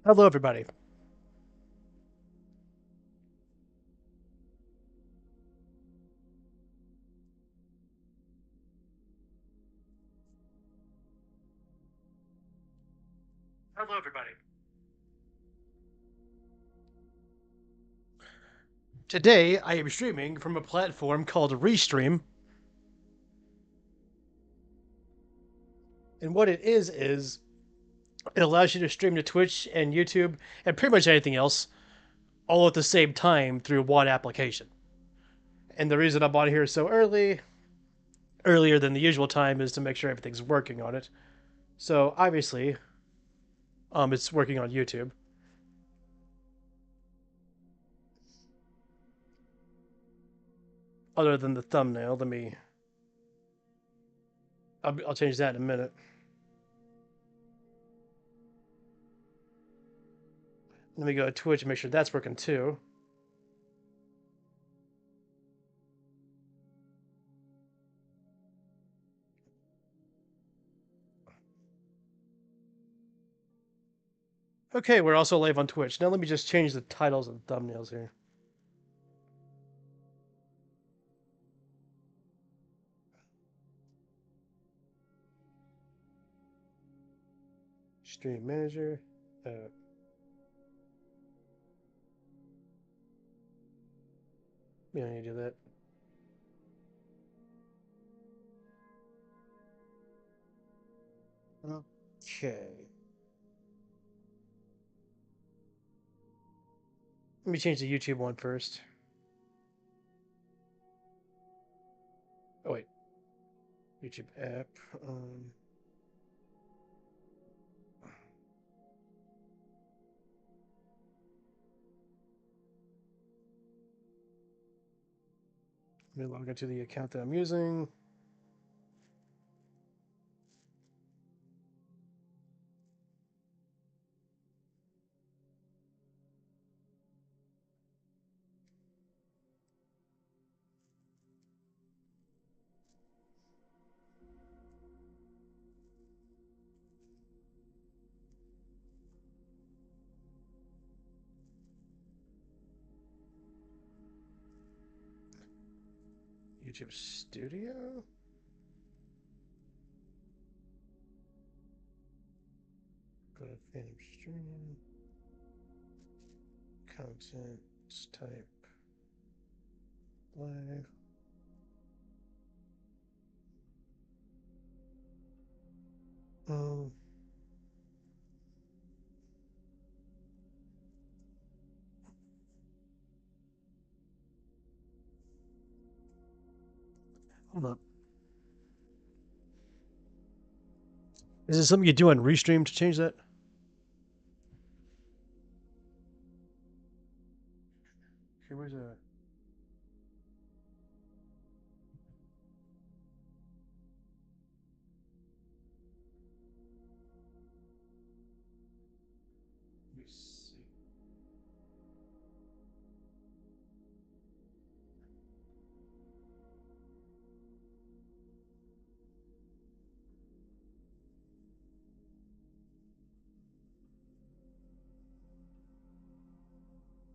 Hello, everybody. Hello, everybody. Today, I am streaming from a platform called Restream, and what it is it allows you to stream to Twitch and YouTube and pretty much anything else all at the same time through one application. And the reason I'm on here so earlier than the usual time, is to make sure everything's working on it. So obviously, it's working on YouTube. Other than the thumbnail, I'll change that in a minute. Let me go to Twitch and make sure that's working too. Okay, we're also live on Twitch. Now let me just change the titles and thumbnails here. Stream manager. We don't need to do that. Okay. Let me change the YouTube one first. Oh wait, YouTube app. Let me log into the account that I'm using. YouTube Studio. Go to Phantom Stream. Content type live. Um. Hold up. Is it something you do on Restream to change that? Okay, where's a? Let me see.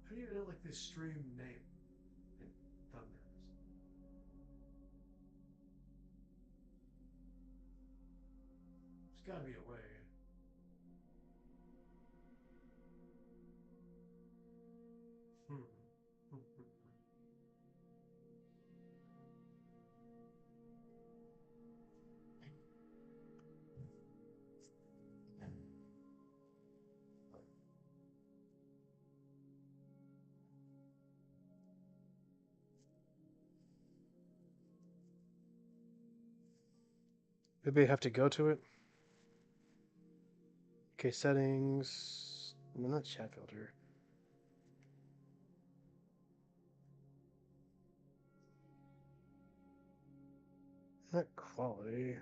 How do you know like this stream name in thumbnails? There's got to be a way. Hmm. Maybe I have to go to it. Okay, settings. No, not chat filter. Not quality.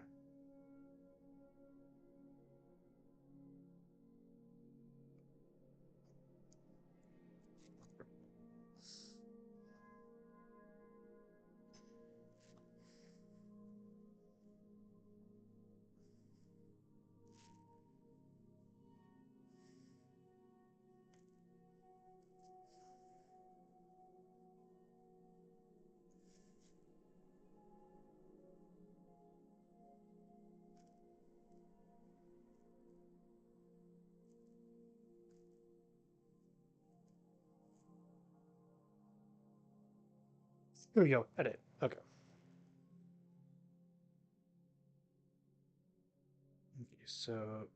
Here we go. Edit. Okay. So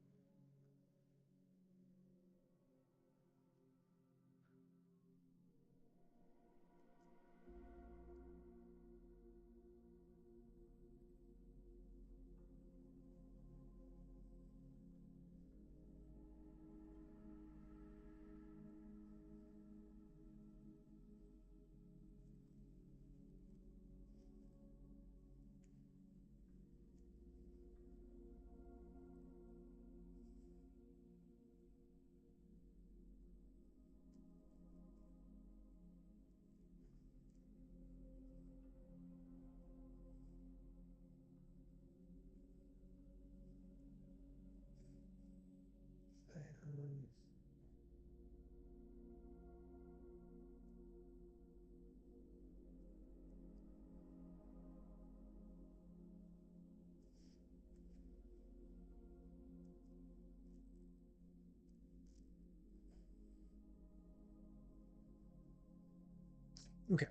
okay.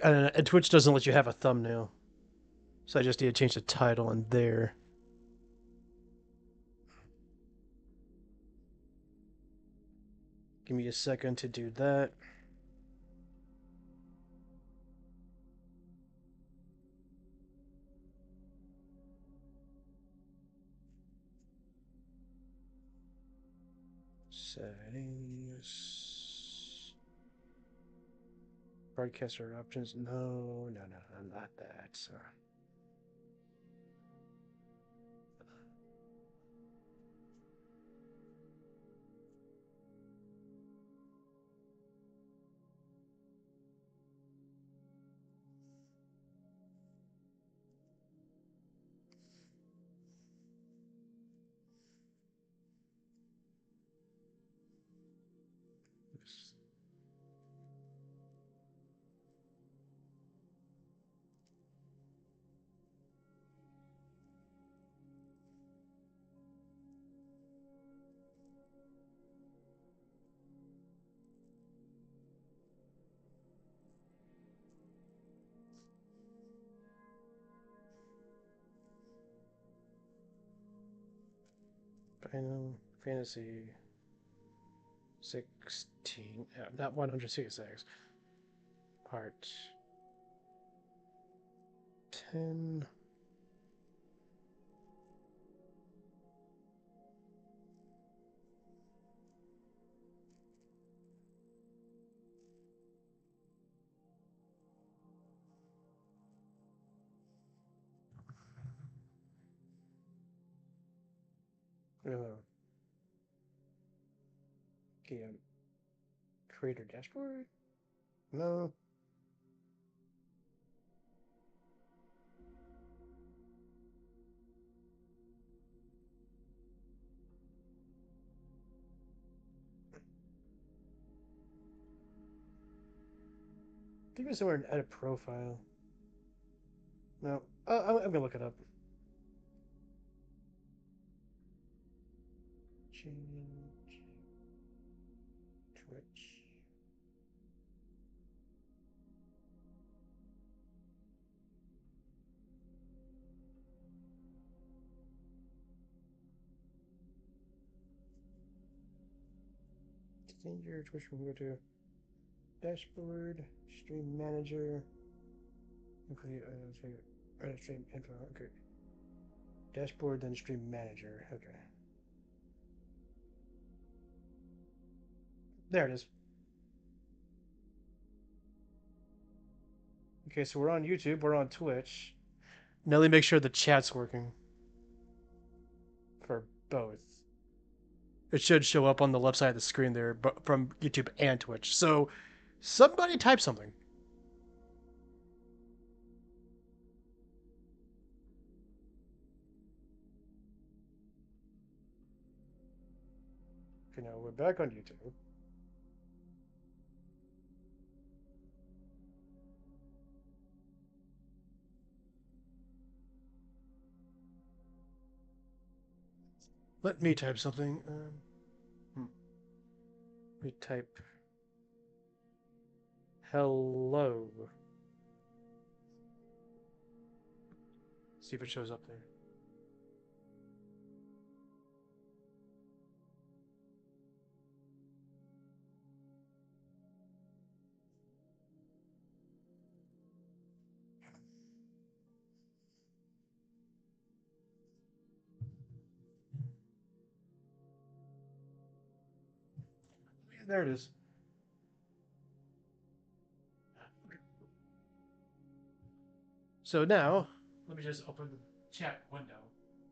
And Twitch doesn't let you have a thumbnail, so I just need to change the title in there. Give me a second to do that. Settings. Broadcaster options. No, not that. So. Final Fantasy 16. Not 166. Part 10. Okay, creator dashboard? No. Give me somewhere to edit profile. No. I'm gonna look it up. Change Twitch. Change your Twitch from here to dashboard, stream manager, include stream info. Okay. Dashboard, then stream manager. Okay. There it is. Okay, so we're on YouTube, we're on Twitch. Now let me make sure the chat's working for both. It should show up on the left side of the screen there, but from YouTube and Twitch. So somebody type something. Okay, now we're back on YouTube. Let me type something. Let me type hello. See if it shows up there. There it is. So now, let me just open the chat window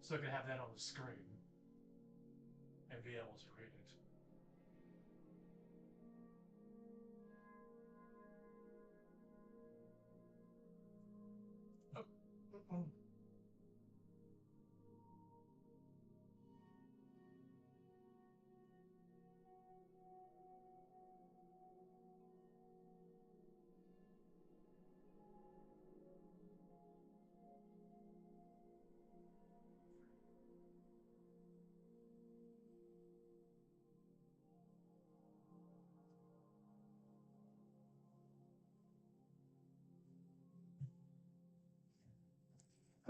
so I can have that on the screen and be able to read it. Oh.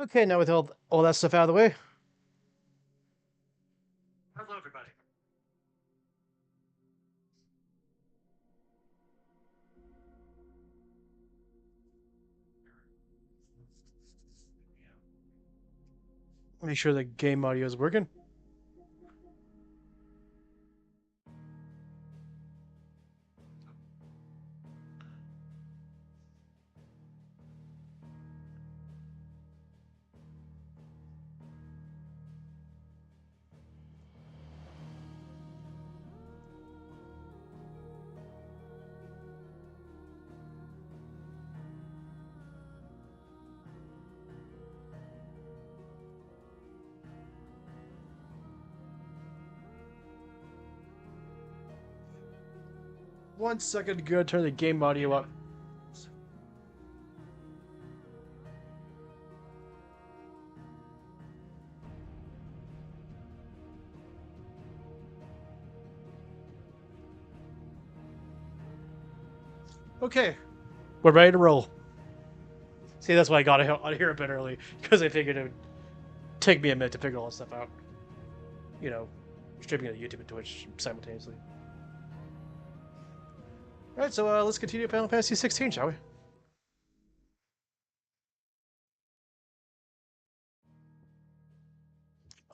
Okay, now with all that stuff out of the way. Hello, everybody. Make sure the game audio is working. One second to go turn the game audio up. Okay, we're ready to roll. See, that's why I got out here a bit early, because I figured it would take me a minute to figure all this stuff out. You know, streaming on YouTube and Twitch simultaneously. Alright, so let's continue Final Fantasy 16, shall we?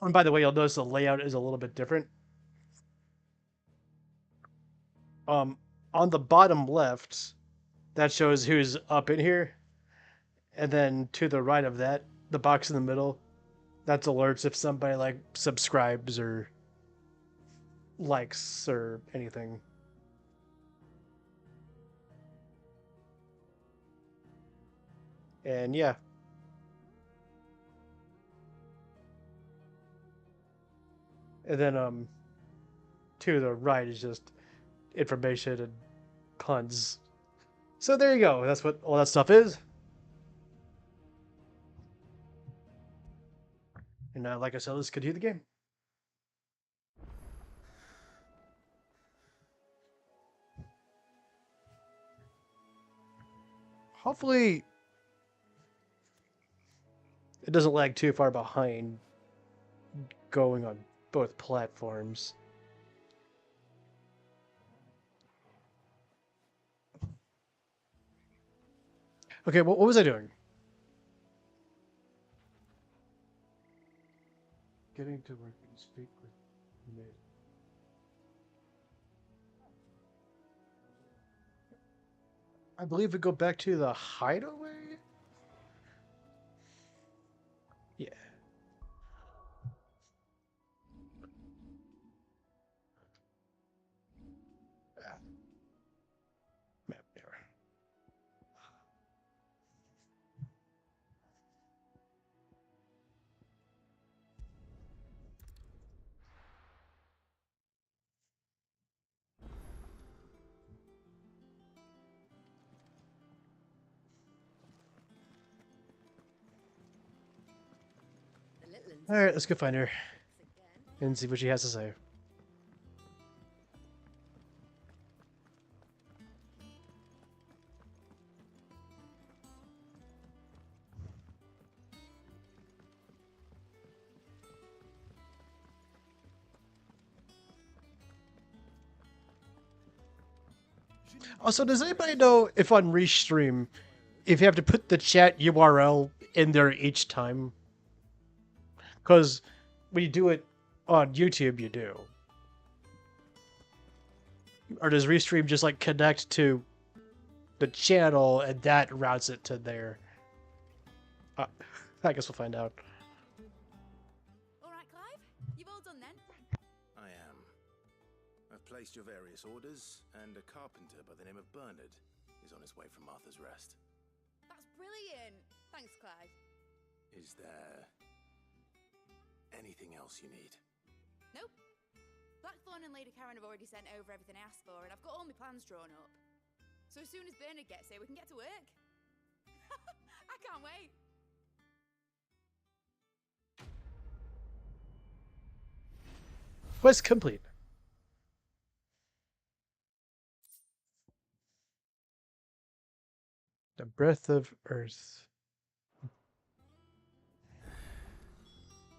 And by the way, you'll notice the layout is a little bit different. On the bottom left, that shows who's up in here. And then to the right of that, the box in the middle, that's alerts if somebody like subscribes or likes or anything. And yeah. And then to the right is just information and puns. So there you go. That's what all that stuff is. And like I said, let's continue the game. Hopefully, it doesn't lag too far behind going on both platforms. Okay, what was I doing? Getting to where you can speak with me. I believe we go back to the hideaway? Yeah. Map error. Alright, let's go find her. and see what she has to say. Also, does anybody know if on Restream, if you have to put the chat URL in there each time? Because when you do it on YouTube, you do. Or does Restream just like connect to the channel and that routes it to there? I guess we'll find out. All right, Clive, you've all done then? I am. I've placed your various orders, and a carpenter by the name of Bernard is on his way from Martha's Rest. That's brilliant. Thanks, Clive. Is there anything else you need? Nope. Blackthorn and Lady Karen have already sent over everything I asked for, and I've got all my plans drawn up. So as soon as Bernard gets here, we can get to work. I can't wait. Quest complete. The Breath of Earth.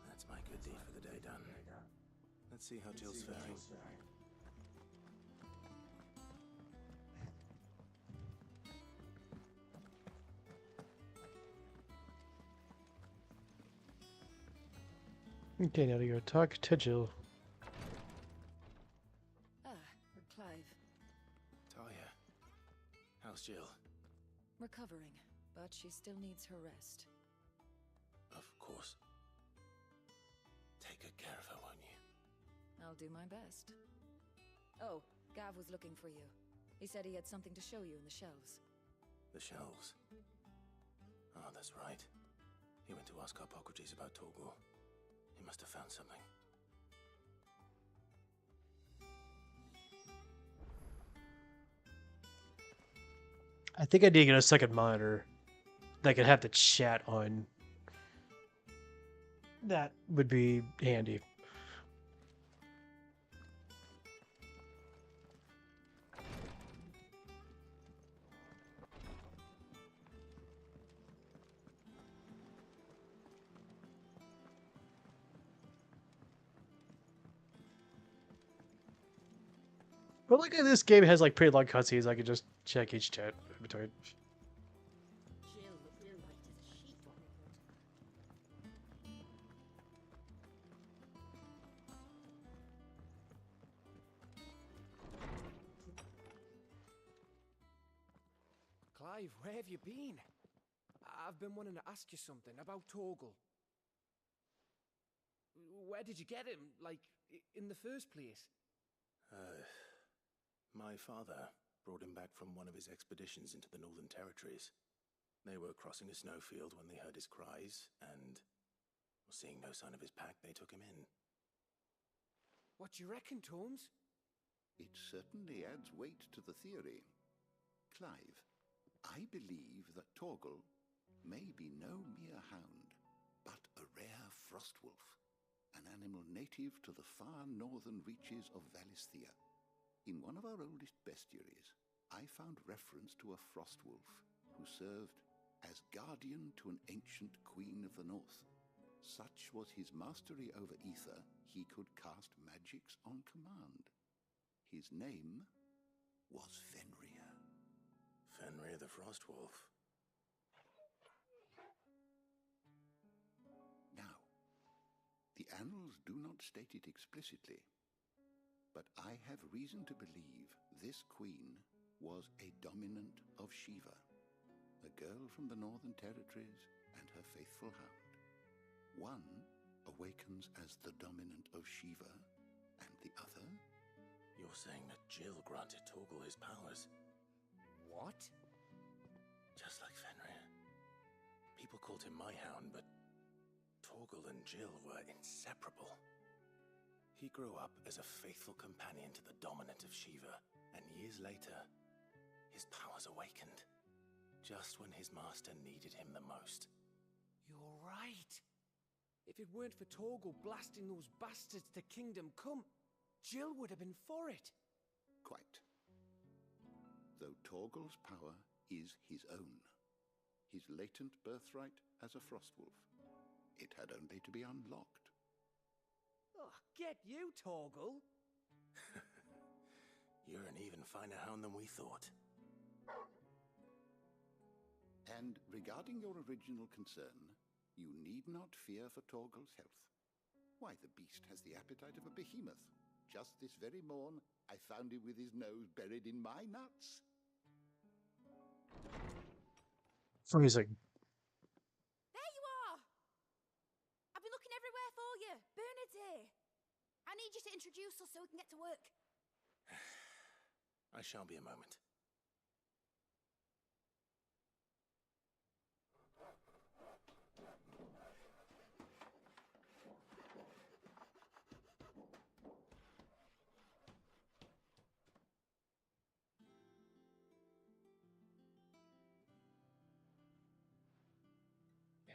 That's my good deed for the day done. Let's see how Jill's faring. Okay, now to go talk to Jill. Clive. Talia, how's Jill? Recovering, but she still needs her rest. Of course. Take good care of her, won't you? I'll do my best. Oh, Gav was looking for you. He said he had something to show you in the shelves. The shelves. Oh, that's right. He went to ask Harpocrates about Torgal. He must have found something. I think I need to get a second monitor that could have the chat on. That would be handy. But look at this game has like pretty long cutscenes. I could just check each chat in between. Jill looks white as a sheet. Clive, where have you been? I've been wanting to ask you something about Torgal. Where did you get him, like, in the first place? My father brought him back from one of his expeditions into the Northern Territories. They were crossing a snowfield when they heard his cries, and seeing no sign of his pack, they took him in. What do you reckon, Tomes? It certainly adds weight to the theory. Clive, I believe that Torgal may be no mere hound, but a rare frostwolf, an animal native to the far northern reaches of Valisthea. In one of our oldest bestiaries, I found reference to a frostwolf who served as guardian to an ancient queen of the north. Such was his mastery over ether, he could cast magics on command. His name was Fenrir. Fenrir the Frostwolf. Now, the annals do not state it explicitly, but I have reason to believe this queen was a dominant of Shiva, a girl from the Northern Territories and her faithful hound. One awakens as the dominant of Shiva, and the other... You're saying that Jill granted Torgal his powers? What? Just like Fenrir. People called him my hound, but Torgal and Jill were inseparable. He grew up as a faithful companion to the dominant of Shiva, and years later, his powers awakened, just when his master needed him the most. You're right. If it weren't for Torgal blasting those bastards to Kingdom Come, Jill would have been for it. Quite. Though Torgal's power is his own, his latent birthright as a Frostwolf, it had only to be unlocked. Oh, get you, Torgal! You're an even finer hound than we thought. And regarding your original concern, you need not fear for Torgal's health. Why, the beast has the appetite of a behemoth. Just this very morn, I found him with his nose buried in my nuts. Freezing. There you are! I've been looking everywhere for you. Bernard's here. I need you to introduce us so we can get to work. I shall be a moment.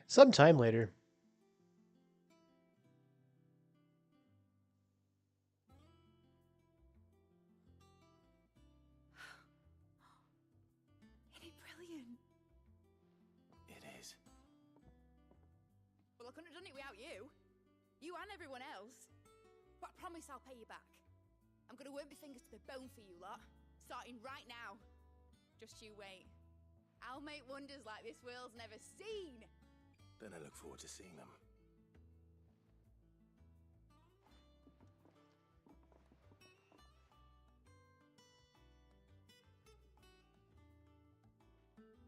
Sometime later. Isn't it brilliant? It is. Well, I couldn't have done it without you. You and everyone else. But I promise I'll pay you back. I'm gonna work my fingers to the bone for you lot. Starting right now. Just you wait. I'll make wonders like this world's never seen. Then I look forward to seeing them.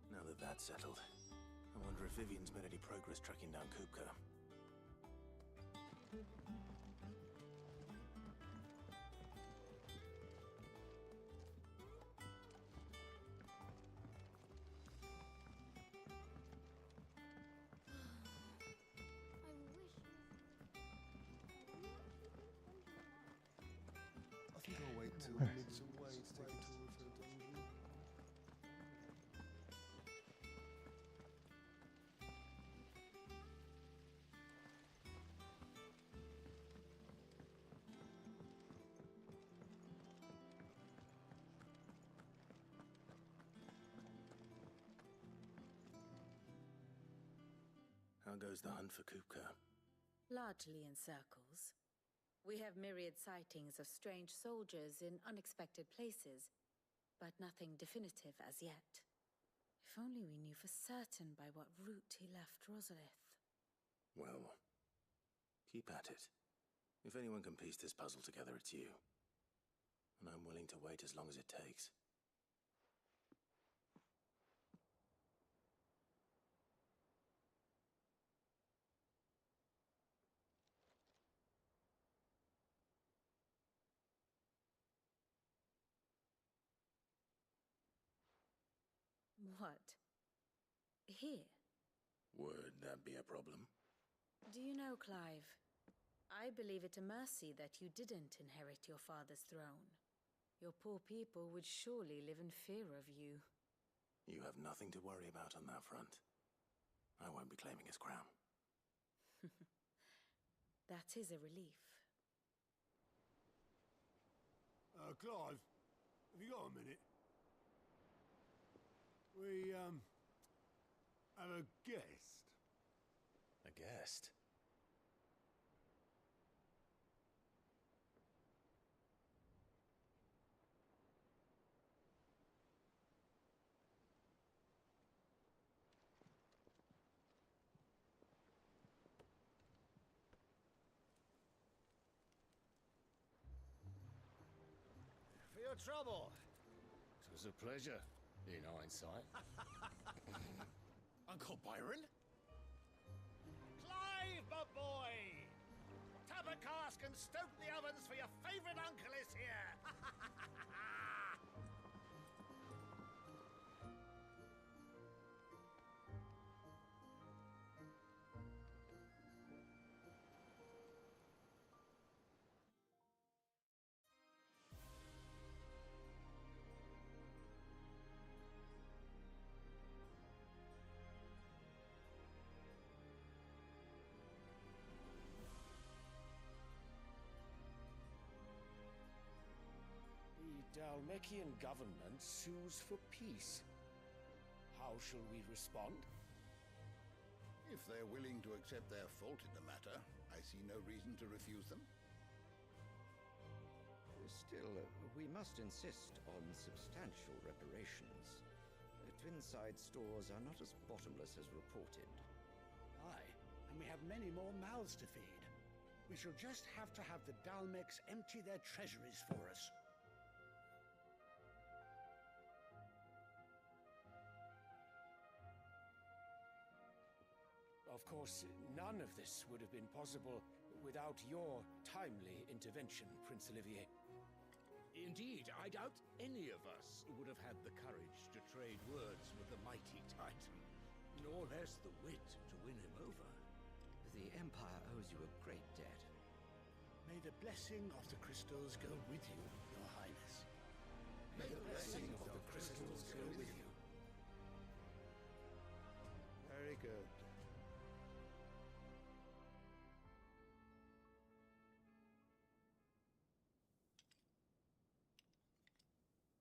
Now that that's settled, I wonder if Vivian's made any progress tracking down Kupka. I think I'll wait till midsummer to take a tour of her dungeon. How goes the hunt for Kupka? Largely in circles. We have myriad sightings of strange soldiers in unexpected places, but nothing definitive as yet. If only we knew for certain by what route he left Rosalith. Well, keep at it. If anyone can piece this puzzle together, it's you. And I'm willing to wait as long as it takes. What? Here? Would that be a problem? Do you know, Clive? I believe it a mercy that you didn't inherit your father's throne. Your poor people would surely live in fear of you. You have nothing to worry about on that front. I won't be claiming his crown. That is a relief. Clive, have you got a minute? We, have a guest. A guest? For your trouble. It was a pleasure, in hindsight. Uncle Byron? Clive, my boy! Tap a cask and stoke the ovens for your favourite uncle is here! Dhalmekian government sues for peace. How shall we respond? If they're willing to accept their fault in the matter, I see no reason to refuse them. Still, we must insist on substantial reparations. Twinside stores are not as bottomless as reported. Aye, and we have many more mouths to feed. We shall just have to have the Dhalmex empty their treasuries for us. Of course, none of this would have been possible without your timely intervention, Prince Olivier. Indeed, I doubt any of us would have had the courage to trade words with the mighty Titan, nor less the wit to win him over. The Empire owes you a great debt. May the blessing of the crystals go with you, Your Highness. May the blessing of the crystals go with you. Very good.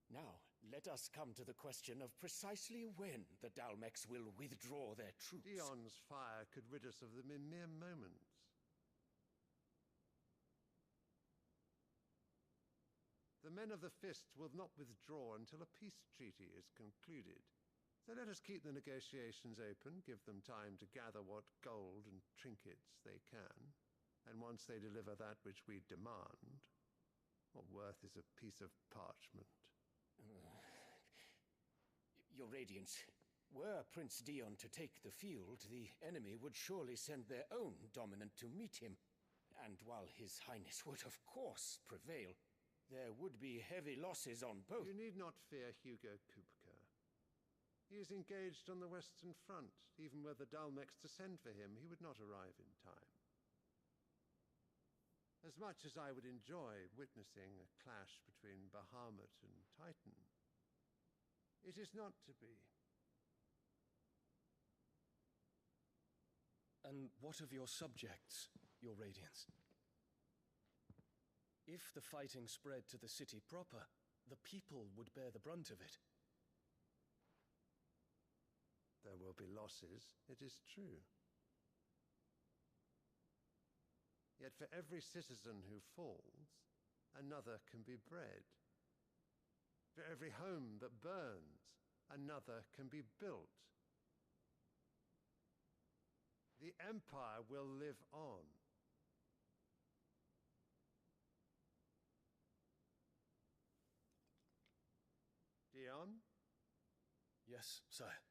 Now, let us come to the question of precisely when the Dhalmex will withdraw their troops. Dion's fire could rid us of them in mere moments. The men of the Fist will not withdraw until a peace treaty is concluded. So let us keep the negotiations open, give them time to gather what gold and trinkets they can, and once they deliver that which we demand, what worth is a piece of parchment? Your Radiance, were Prince Dion to take the field, the enemy would surely send their own dominant to meet him. And while His Highness would of course prevail, there would be heavy losses on both. You need not fear Hugo Kupka. He is engaged on the Western Front. Even were the Dhalmex to send for him, he would not arrive in time. As much as I would enjoy witnessing a clash between Bahamut and Titan, it is not to be. And what of your subjects, Your Radiance? If the fighting spread to the city proper, the people would bear the brunt of it. There will be losses, it is true. Yet for every citizen who falls, another can be bred. For every home that burns, another can be built. The Empire will live on. Dion? Yes, sire.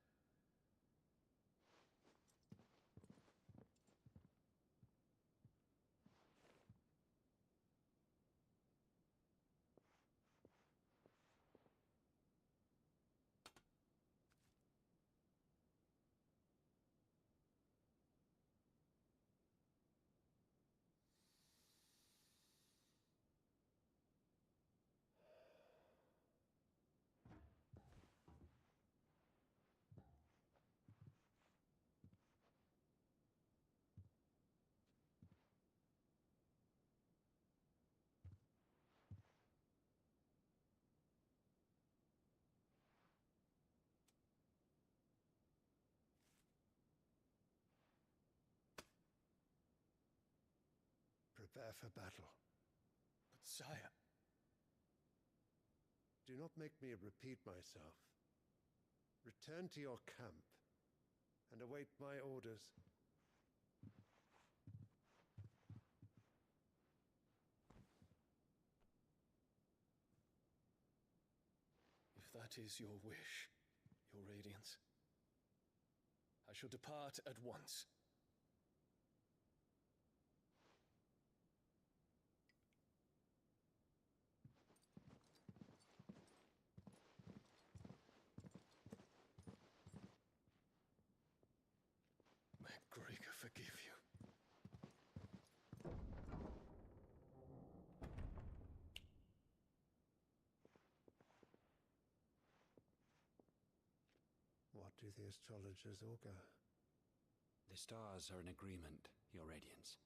Prepare for battle. But sire... Do not make me repeat myself. Return to your camp and await my orders. If that is your wish, Your Radiance, I shall depart at once. May Greagor forgive you. What do the astrologers augur? The stars are in agreement, Your Radiance.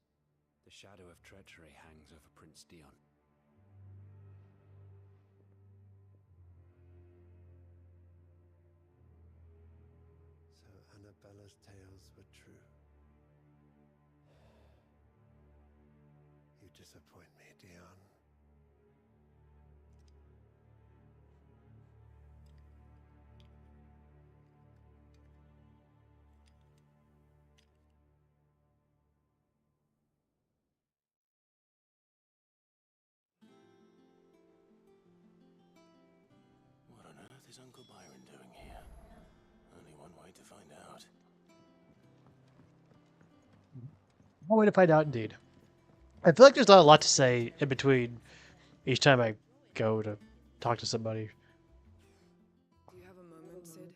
The shadow of treachery hangs over Prince Dion. Bella's tales were true. You disappoint me, Dion. What on earth is Uncle Byron doing here? Only one way to find out. One way to find out, indeed. I feel like there's not a lot to say in between each time I go to talk to somebody. Do you have a moment, Cid?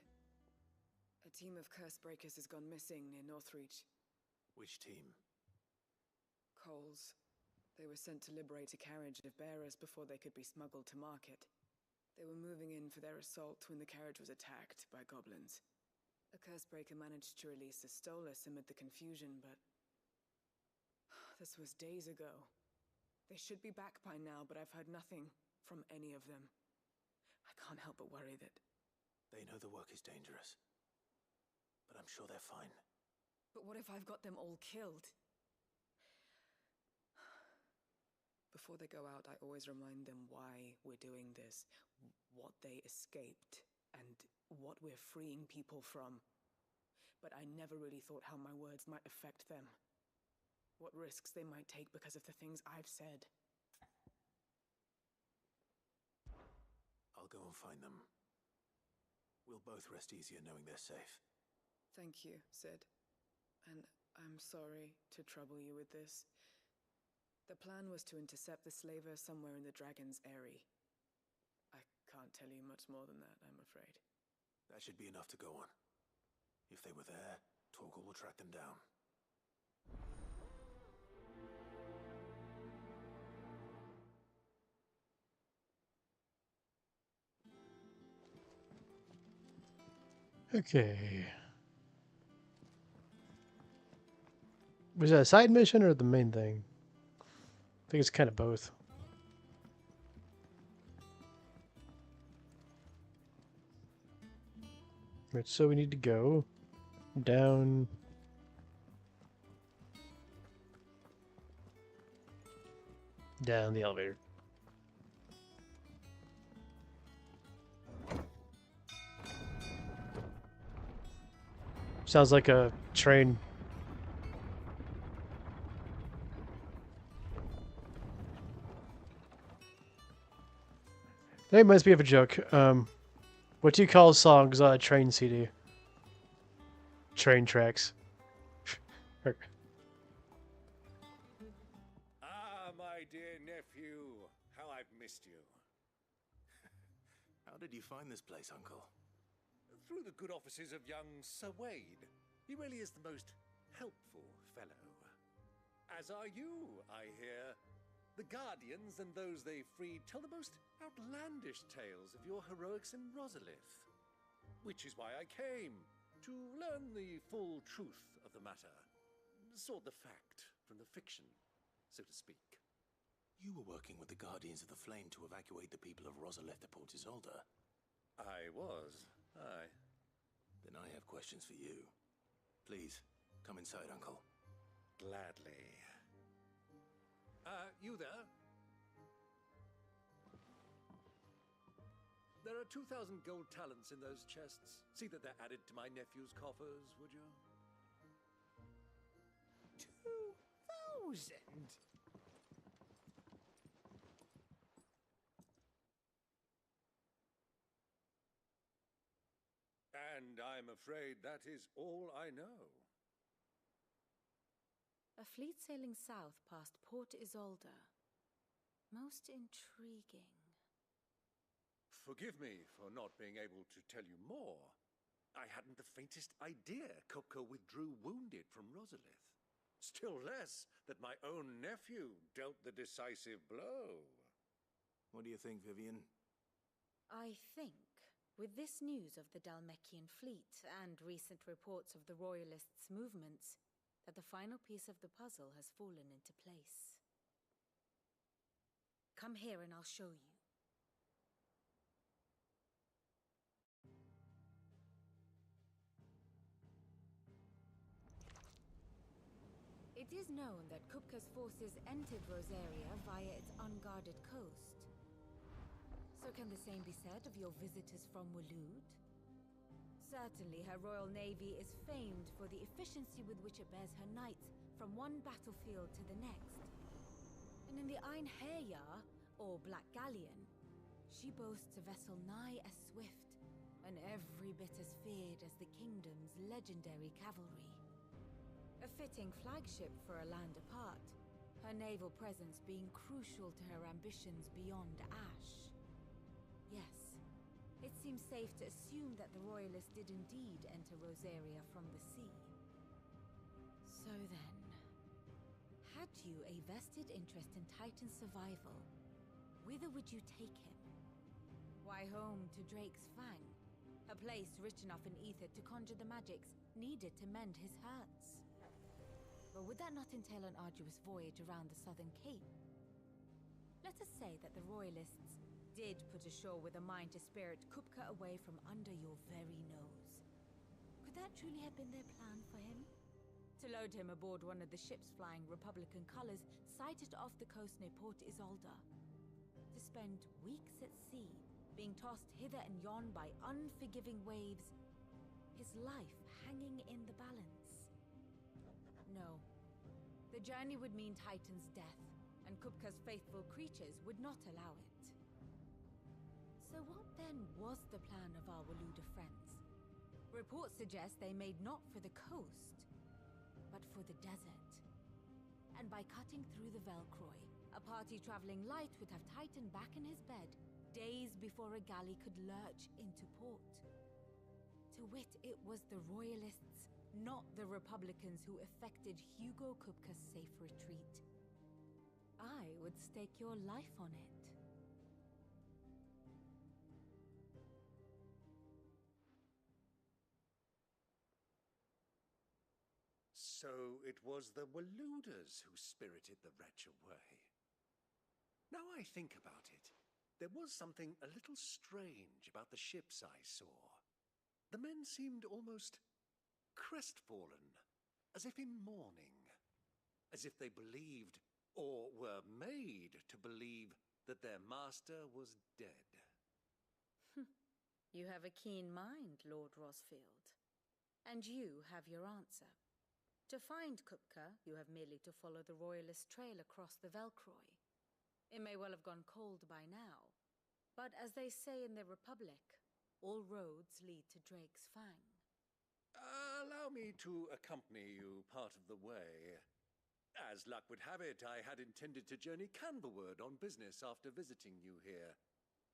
A team of curse breakers has gone missing near Northreach. Which team? Coles. They were sent to liberate a carriage of bearers before they could be smuggled to market. They were moving in for their assault when the carriage was attacked by goblins. A curse breaker managed to release a Stolas amid the confusion, but this was days ago. They should be back by now, but I've heard nothing from any of them. I can't help but worry that... They know the work is dangerous, but I'm sure they're fine. But what if I've got them all killed? Before they go out, I always remind them why we're doing this, what they escaped, and what we're freeing people from. But I never really thought how my words might affect them. What risks they might take because of the things I've said. I'll go and find them. We'll both rest easier knowing they're safe. Thank you, Cid. And I'm sorry to trouble you with this. The plan was to intercept the slaver somewhere in the Dragon's Eyrie. I can't tell you much more than that, I'm afraid. That should be enough to go on. If they were there, Torgal will track them down. Okay. Was that a side mission or the main thing? I think it's kind of both. Right, so we need to go down. Down the elevator. Sounds like a train. That reminds me of a joke. What do you call songs on a train CD? Train tracks. Ah, my dear nephew, how I've missed you. How did you find this place, Uncle? Through the good offices of young Sir Wade. He really is the most helpful fellow. As are you, I hear. The Guardians and those they freed tell the most outlandish tales of your heroics in Rosalith. Which is why I came, to learn the full truth of the matter. Sort the fact from the fiction, so to speak. You were working with the Guardians of the Flame to evacuate the people of Rosalith to Port Isolde. I was, aye. Then I have questions for you. Please, come inside, Uncle. Gladly. You there? There are 2,000 gold talents in those chests. See that they're added to my nephew's coffers, would you? 2,000? And I'm afraid that is all I know. A fleet sailing south past Port Isolde. Most intriguing. Forgive me for not being able to tell you more. I hadn't the faintest idea Kopko withdrew wounded from Rosalith. Still less that my own nephew dealt the decisive blow. What do you think, Vivian? I think, with this news of the Dhalmekian fleet and recent reports of the Royalists' movements, that the final piece of the puzzle has fallen into place. Come here and I'll show you. is known that Kupka's forces entered Rosaria via its unguarded coast. So can the same be said of your visitors from Waloed? Certainly, her royal navy is famed for the efficiency with which it bears her knights from one battlefield to the next. And in the Einherjar, or Black Galleon, she boasts a vessel nigh as swift and every bit as feared as the kingdom's legendary cavalry. A fitting flagship for a land apart, her naval presence being crucial to her ambitions beyond Ash. Yes, it seems safe to assume that the Royalists did indeed enter Rosaria from the sea. So then, had you a vested interest in Titan's survival, whither would you take him? Why, home to Drake's Fang, a place rich enough in ether to conjure the magics needed to mend his hurts. But would that not entail an arduous voyage around the southern cape? Let us say that the Royalists did put ashore with a mind to spirit Kupka away from under your very nose. Could that truly have been their plan for him? To load him aboard one of the ships flying Republican colors sighted off the coast near Port Isolde. To spend weeks at sea, being tossed hither and yon by unforgiving waves, his life hanging in the balance. No. The journey would mean Titan's death, and Kupka's faithful creatures would not allow it. So what then was the plan of our Waluda friends? Reports suggest they made not for the coast, but for the desert. And by cutting through the Velcroy, a party traveling light would have Titan back in his bed days before a galley could lurch into port. To wit, it was the Royalists, not the Republicans, who effected Hugo Kupka's safe retreat. I would stake your life on it. So it was the Waluders who spirited the wretch away. Now I think about it, there was something a little strange about the ships I saw. The men seemed almost crestfallen, as if in mourning, as if they believed, or were made to believe, that their master was dead. You have a keen mind, Lord Rosfield. And you have your answer. To find Kupka, you have merely to follow the Royalist trail across the Velcroy. It may well have gone cold by now, but as they say in the Republic, all roads lead to Drake's Fang. Allow me to accompany you part of the way. As luck would have it, I had intended to journey Canberward on business after visiting you here.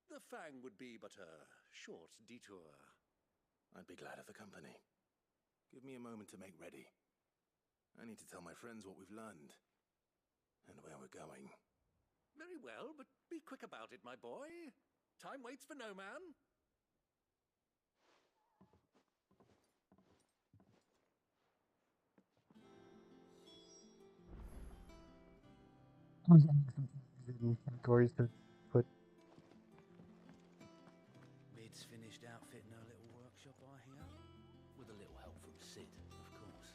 The Fang would be but a short detour. I'd be glad of the company. Give me a moment to make ready. I need to tell my friends what we've learned, and where we're going. Very well, but be quick about it, my boy. Time waits for no man. Categories to put. Mid's finished outfitting her little workshop, I hear. With a little help from Sid, of course.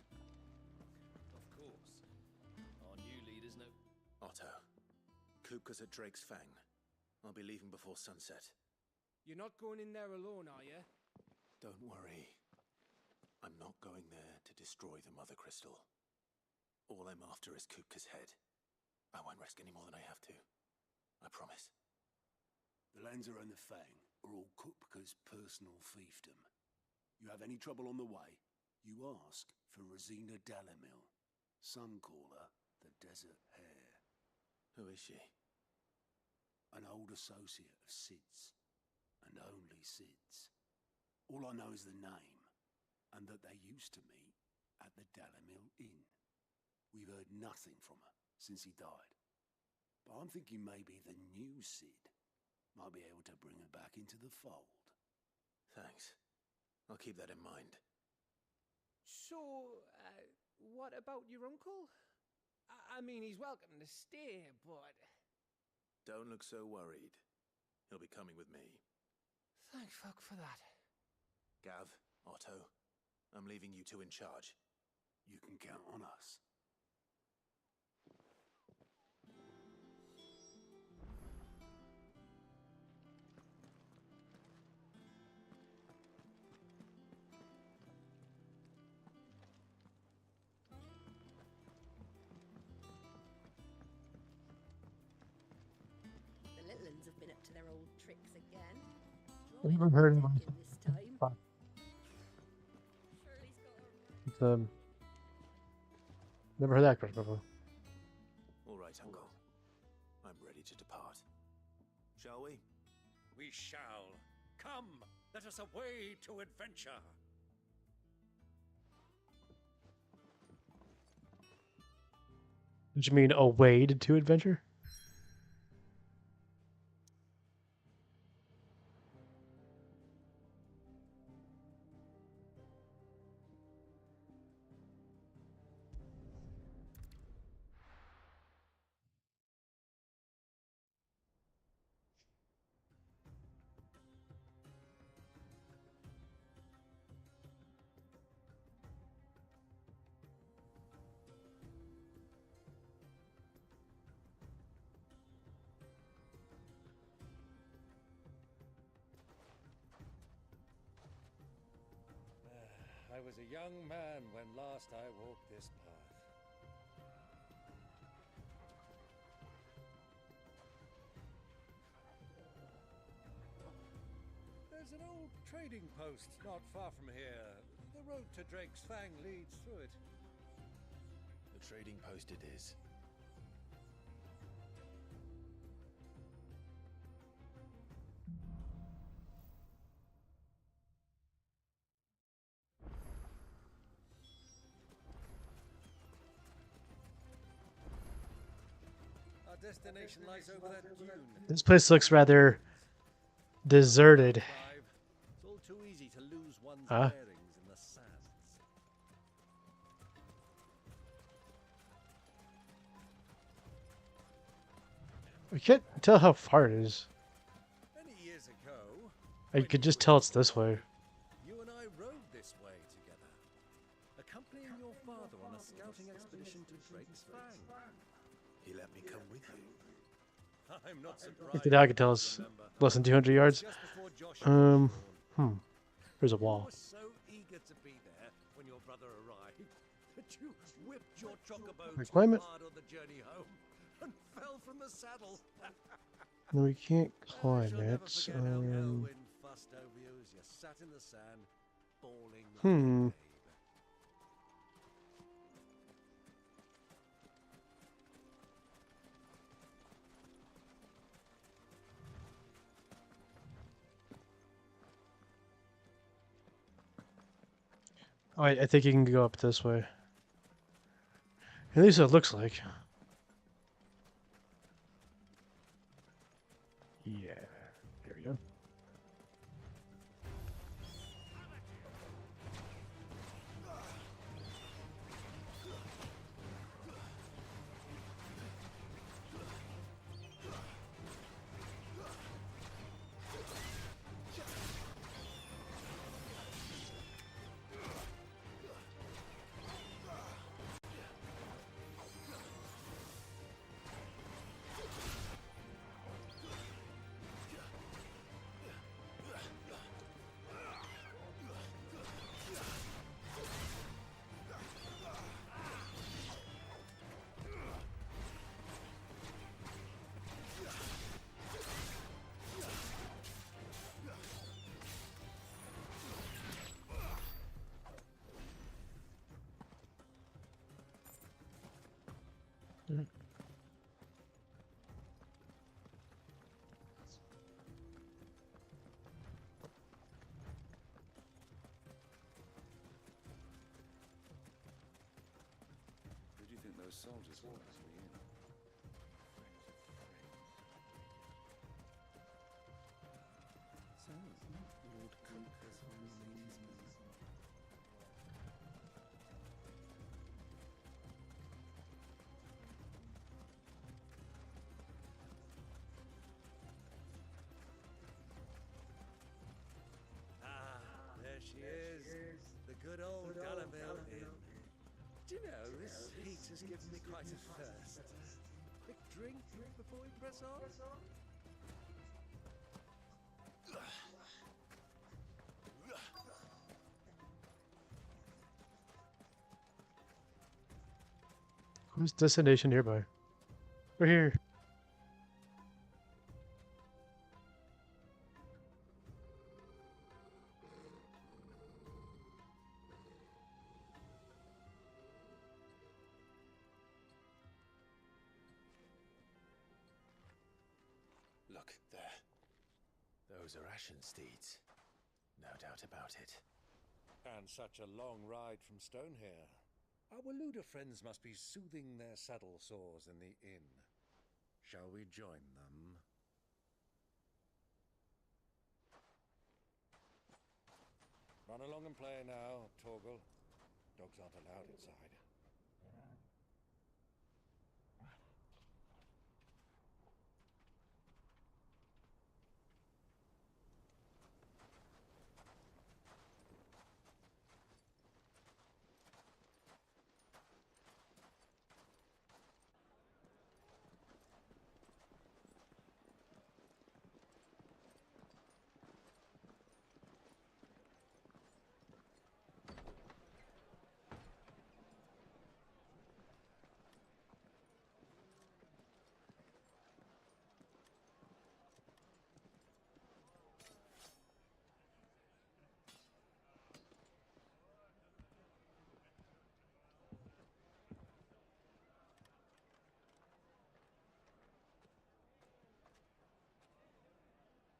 Of course. Our new leaders know. Otto, Kupka's at Drake's Fang. I'll be leaving before sunset. You're not going in there alone, are you? Don't worry. I'm not going there to destroy the Mother Crystal. All I'm after is Kupka's head. I won't risk any more than I have to. I promise. The Lancer and the Fang are all Kupka's personal fiefdom. You have any trouble on the way, you ask for Rosina Dalamil. Some call her the Desert Hare. Who is she? An old associate of Sid's, and only Sid's. All I know is the name, and that they used to meet at the Dalamil Inn. We've heard nothing from her since he died. But I'm thinking maybe the new Sid might be able to bring her back into the fold. Thanks. I'll keep that in mind. So, what about your uncle? I mean, he's welcome to stay, but... Don't look so worried. He'll be coming with me. Thank fuck for that. Gav, Otto, I'm leaving you two in charge. You can count on us. been up to their old tricks again. I've never heard of This time. Never heard that before. All right, Uncle. I'm ready to depart. Shall we? We shall. Come, let us away to adventure. Did you mean a wade to adventure? I was a young man when last I walked this path. There's an old trading post not far from here. The road to Drake's Fang leads through it. The trading post it is. Our destination lies over that dune. This place looks rather deserted. It's all too easy to lose one's Huh? bearings in the sands. I can't tell how far it is. Many years ago, I could just tell it's this way. you and I rode this way together, accompanying your father on a scouting expedition to Drake's Fang. He let me come with you. I'm not surprised. Like the dog could tell us less than 200 yards. There's a wall. You were so eager to be there when your brother arrived that you whipped your chocobo Can I too climb it? hard on the journey home and fell from the saddle. No, we can't I climb shall never it. forget how Elwyn fussed over you as you sat in the sand, bawling like a Hmm. babe. Oh, I think you can go up this way. At least it looks like. Yeah, there we go. Who do you think those soldiers were as we in? So, Lord Conquers remains me. Ah, there she is. The good old Gallaville Inn. Do you know, this heat has given me quite a thirst. Quick drink before we press on? Who's destination nearby? We're here. Look, there. Those are Ashen steeds. No doubt about it. And such a long ride from Stonehair. Our Waluda friends must be soothing their saddle sores in the inn. Shall we join them? Run along and play now, Torgal. Dogs aren't allowed inside.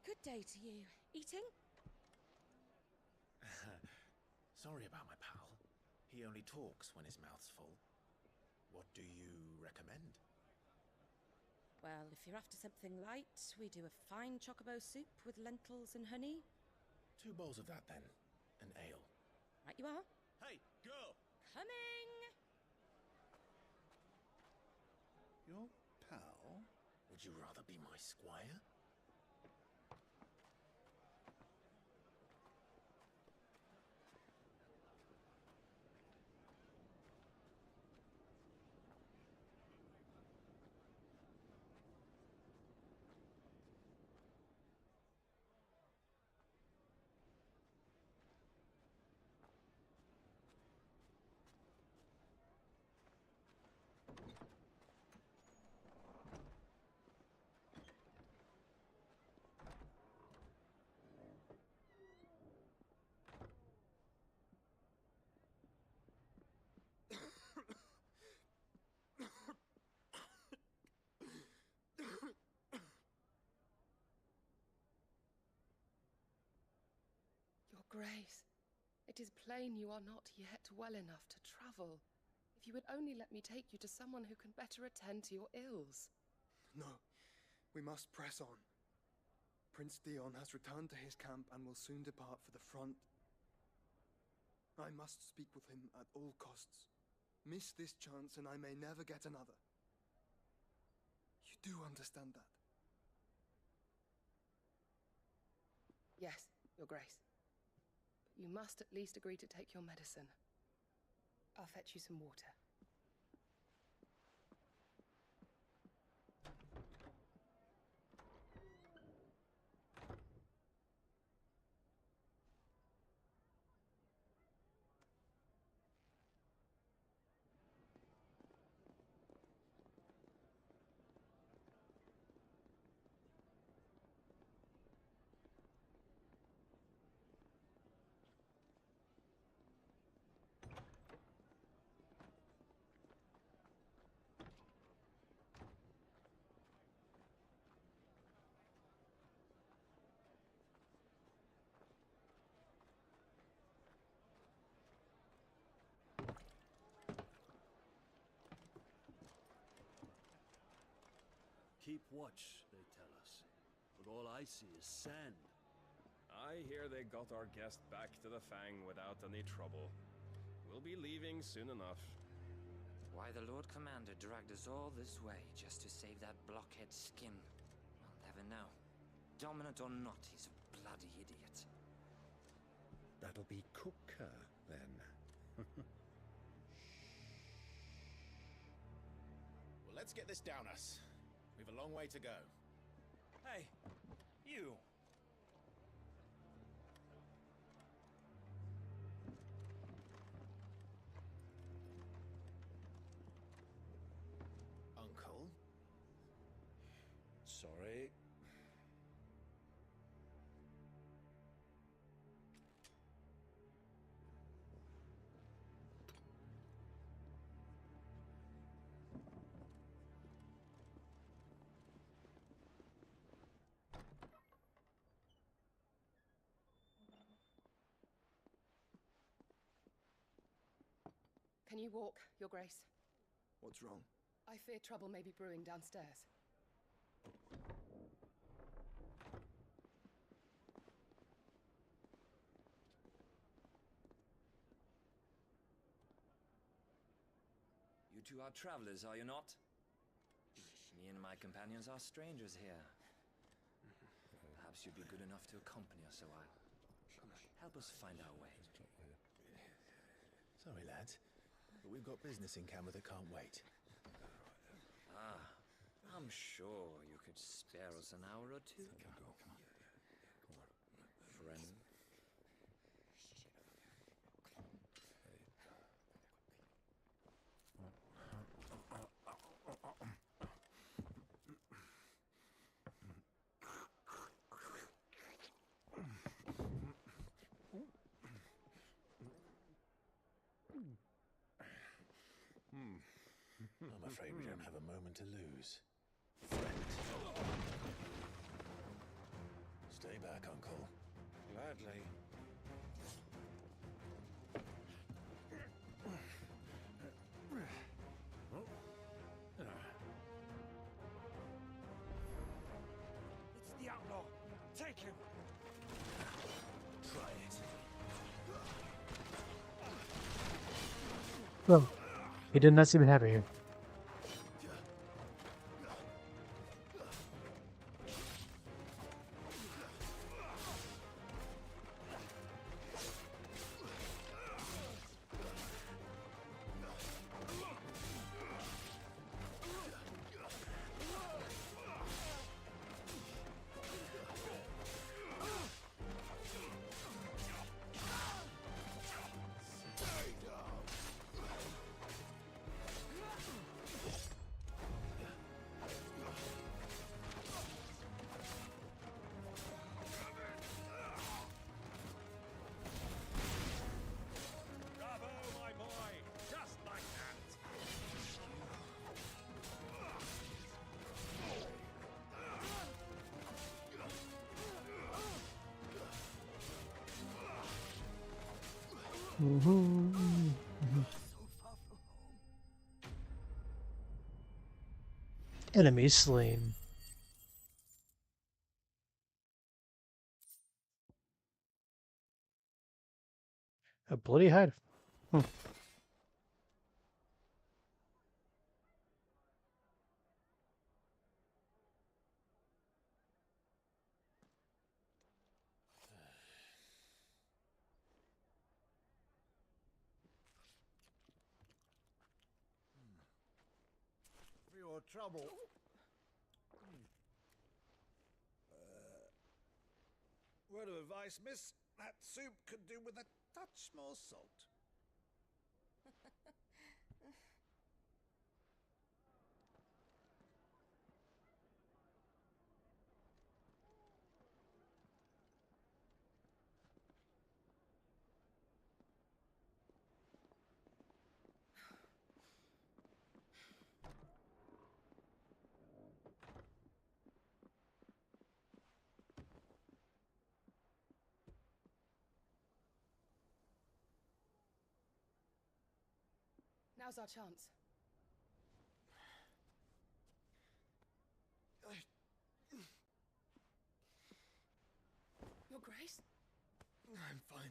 Good day to you. Eating? Sorry about my pal. He only talks when his mouth's full. What do you recommend? Well, if you're after something light, we do a fine chocobo soup with lentils and honey. 2 bowls of that, then. An ale. Right you are. Hey, girl! Coming! Your pal? Would you rather be my squire? Your Grace, it is plain you are not yet well enough to travel. If you would only let me take you to someone who can better attend to your ills. No, we must press on. Prince Dion has returned to his camp and will soon depart for the front. I must speak with him at all costs. Miss this chance and I may never get another. You do understand that? Yes, Your Grace. But you must at least agree to take your medicine. I'll fetch you some water. Keep watch, they tell us. But all I see is sand. I hear they got our guest back to the Fang without any trouble. We'll be leaving soon enough. Why the Lord Commander dragged us all this way just to save that blockhead skin, I'll never know. Dominant or not, he's a bloody idiot. That'll be Cooker, then. Well, let's get this down us. We've a long way to go. Hey, you! Uncle? Sorry. Can you walk, Your Grace? What's wrong? I fear trouble may be brewing downstairs. You two are travelers, are you not? Me and my companions are strangers here. Perhaps you'd be good enough to accompany us a while. Help us find our way. Sorry, lads, but we've got business in Camber that can't wait. Ah, I'm sure you could spare us an hour or two. Friend. I'm afraid we don't have a moment to lose. Friend. Stay back, Uncle. Gladly. It's the outlaw. Take him. Try it. Well, he did not seem happy here. Bravo, my boy! Just like that! Enemy slain. A bloody hide. For your trouble. Word of advice, miss. That soup could do with a touch more salt. Now's our chance. Your Grace? I'm fine.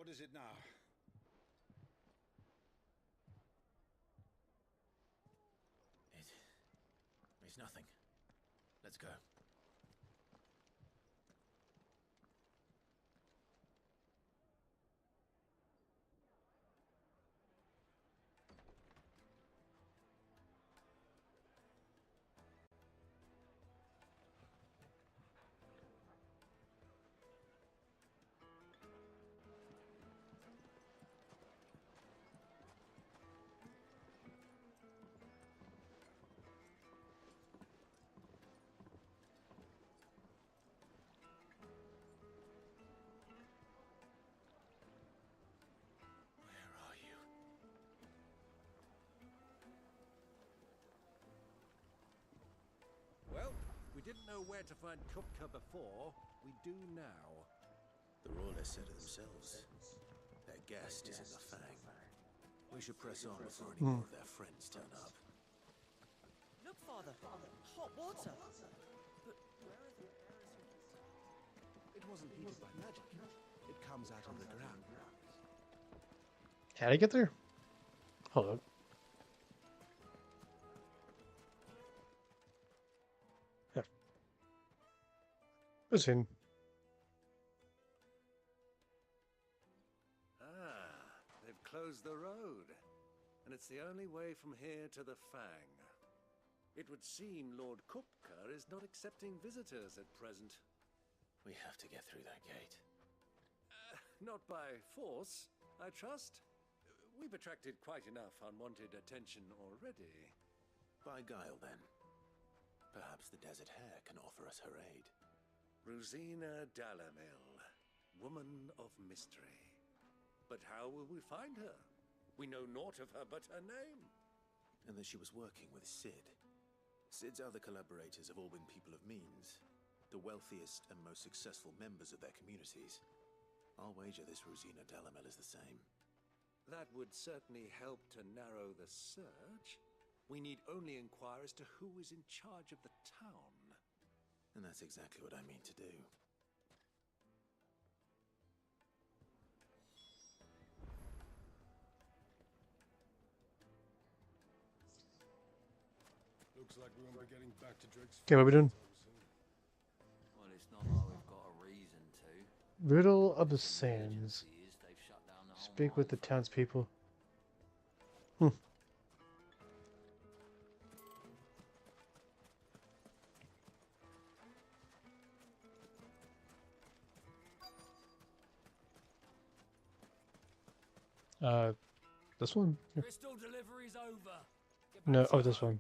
What is it now? It's nothing. Let's go. Well, we didn't know where to find Kupka before. We do now. The royalists said it themselves. Their guest is in the Fang. We should press on before any more of their friends turn up. Look, Father. Hot water. But where are the arrows? It wasn't heated by magic. It comes out of the ground. How'd I get there? Hold on. Yeah. It's in. They've closed the road, and it's the only way from here to the Fang. It would seem Lord Kupka is not accepting visitors at present. We have to get through that gate. Not by force, I trust. We've attracted quite enough unwanted attention already. By guile, then. Perhaps the Desert Hare can offer us her aid. Rosina Dalamil, woman of mystery. But how will we find her? We know naught of her but her name. And that she was working with Cid. Cid's other collaborators have all been people of means, the wealthiest and most successful members of their communities. I'll wager this Rosina Dalamil is the same. That would certainly help to narrow the search. We need only inquire as to who is in charge of the town. And that's exactly what I mean to do. Looks like we won't be getting back to Drake's. Okay, what are we doing? Well, it's not like we've got a reason to. Riddle of the Sands. Speak with the townspeople. This one? Yeah. Crystal delivery's over. No, oh, this one.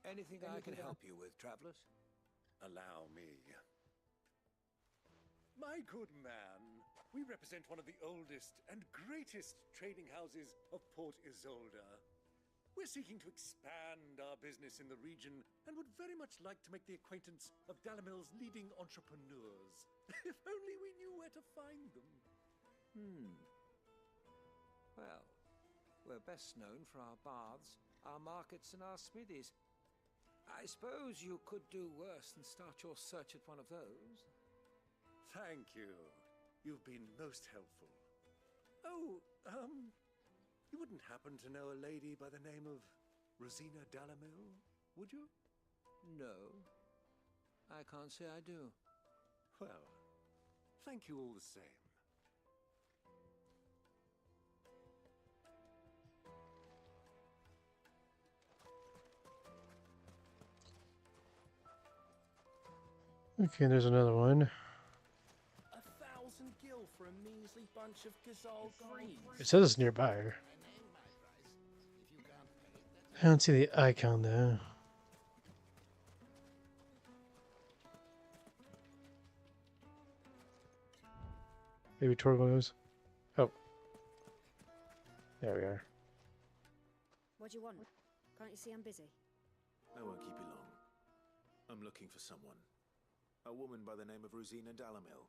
Anything I can help you with, travelers? Allow me. My good man, we represent one of the oldest and greatest trading houses of Port Isolde. We're seeking to expand our business in the region and would very much like to make the acquaintance of Dalamil's leading entrepreneurs. If only we knew where to find them. Well, we're best known for our baths, our markets, and our smithies. I suppose you could do worse than start your search at one of those. Thank you. You've been most helpful. Oh, you wouldn't happen to know a lady by the name of Rosina Dalamil, would you? No, I can't say I do. Well, thank you all the same. Okay, there's another one. 1,000 gil for a measly bunch of Gazal greens. It says it's nearby. I don't see the icon though. Maybe Torgal knows. Oh. There we are. What do you want? Can't you see I'm busy? I won't keep you long. I'm looking for someone. A woman by the name of Rosina Dalamil.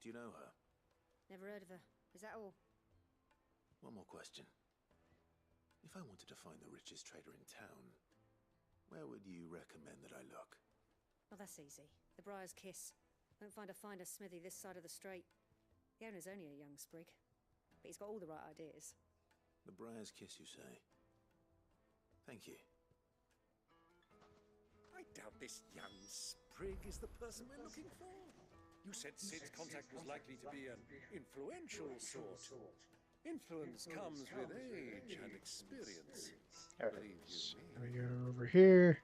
Do you know her? Never heard of her. Is that all? One more question. If I wanted to find the richest trader in town, where would you recommend that I look? Well, that's easy. The Briar's Kiss. Won't find a finer smithy this side of the strait. The owner's only a young sprig, but he's got all the right ideas. The Briar's Kiss, you say? Thank you. I doubt this young sprig is the person we're looking for. You said Sid's contact was likely to be an influential sort. Influence comes with age and experience. Alright, let me go over here.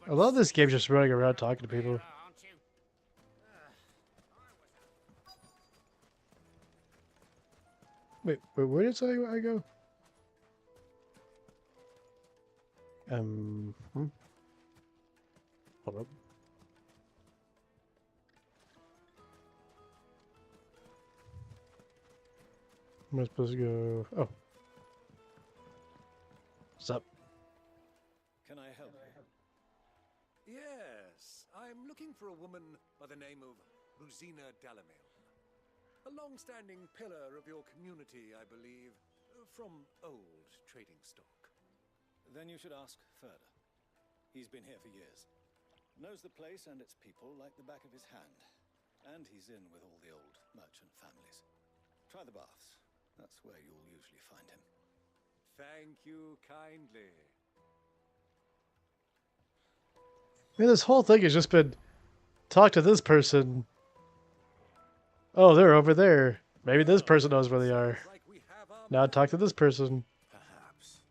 I love this game just running around talking to people. Wait, where did I go? Hold up. Am I supposed to go? Oh. What's up? Can I help you? Yes, I'm looking for a woman by the name of Rosina Dalamil. A long-standing pillar of your community, I believe, from old trading stock. Then you should ask further. He's been here for years. Knows the place and its people like the back of his hand. And he's in with all the old merchant families. Try the baths. That's where you'll usually find him. Thank you kindly. I mean, this whole thing has just been talk to this person. Oh, they're over there. Maybe this person knows where they are. Now talk to this person. Perhaps.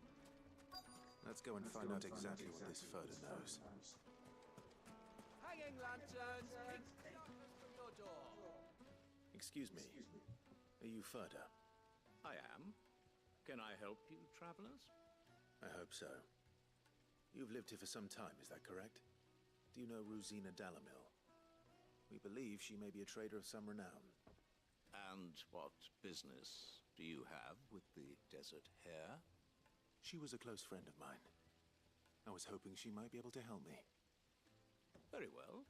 Let's go and find out exactly what this Furder knows. Hanging lanterns, from your door. Excuse me. Are you Furder? I am. Can I help you, travelers? I hope so. You've lived here for some time, is that correct? Do you know Rosina Dalamil? We believe she may be a trader of some renown. And what business do you have with the Desert Hare? She was a close friend of mine. I was hoping she might be able to help me. Very well.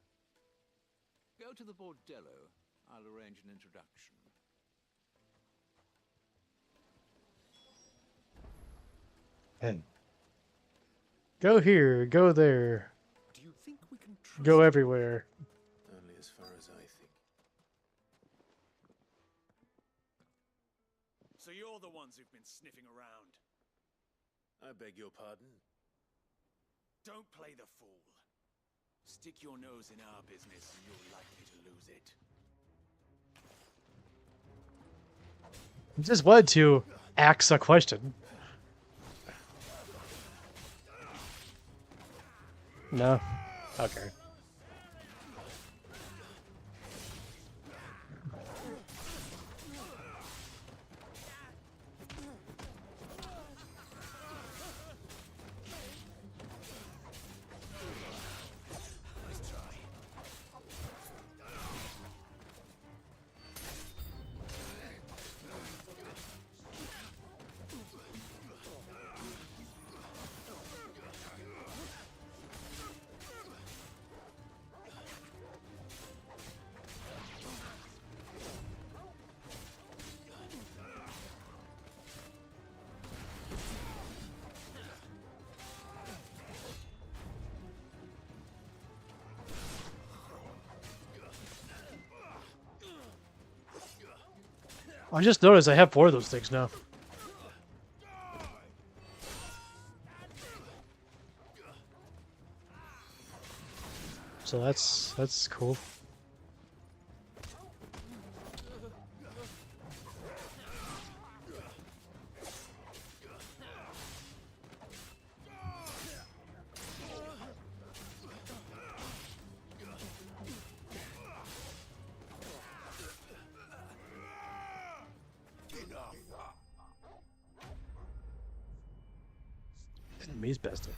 Go to the Bordello. I'll arrange an introduction. Hey. Go here, go there. Do you think we can trust go everywhere? Only as far as I think. So you're the ones who've been sniffing around. I beg your pardon? Don't play the fool. Stick your nose in our business and you're likely to lose it. I just wanted to ask a question. No? Okay. I just noticed I have 4 of those things now. So that's cool. Enemy's bested.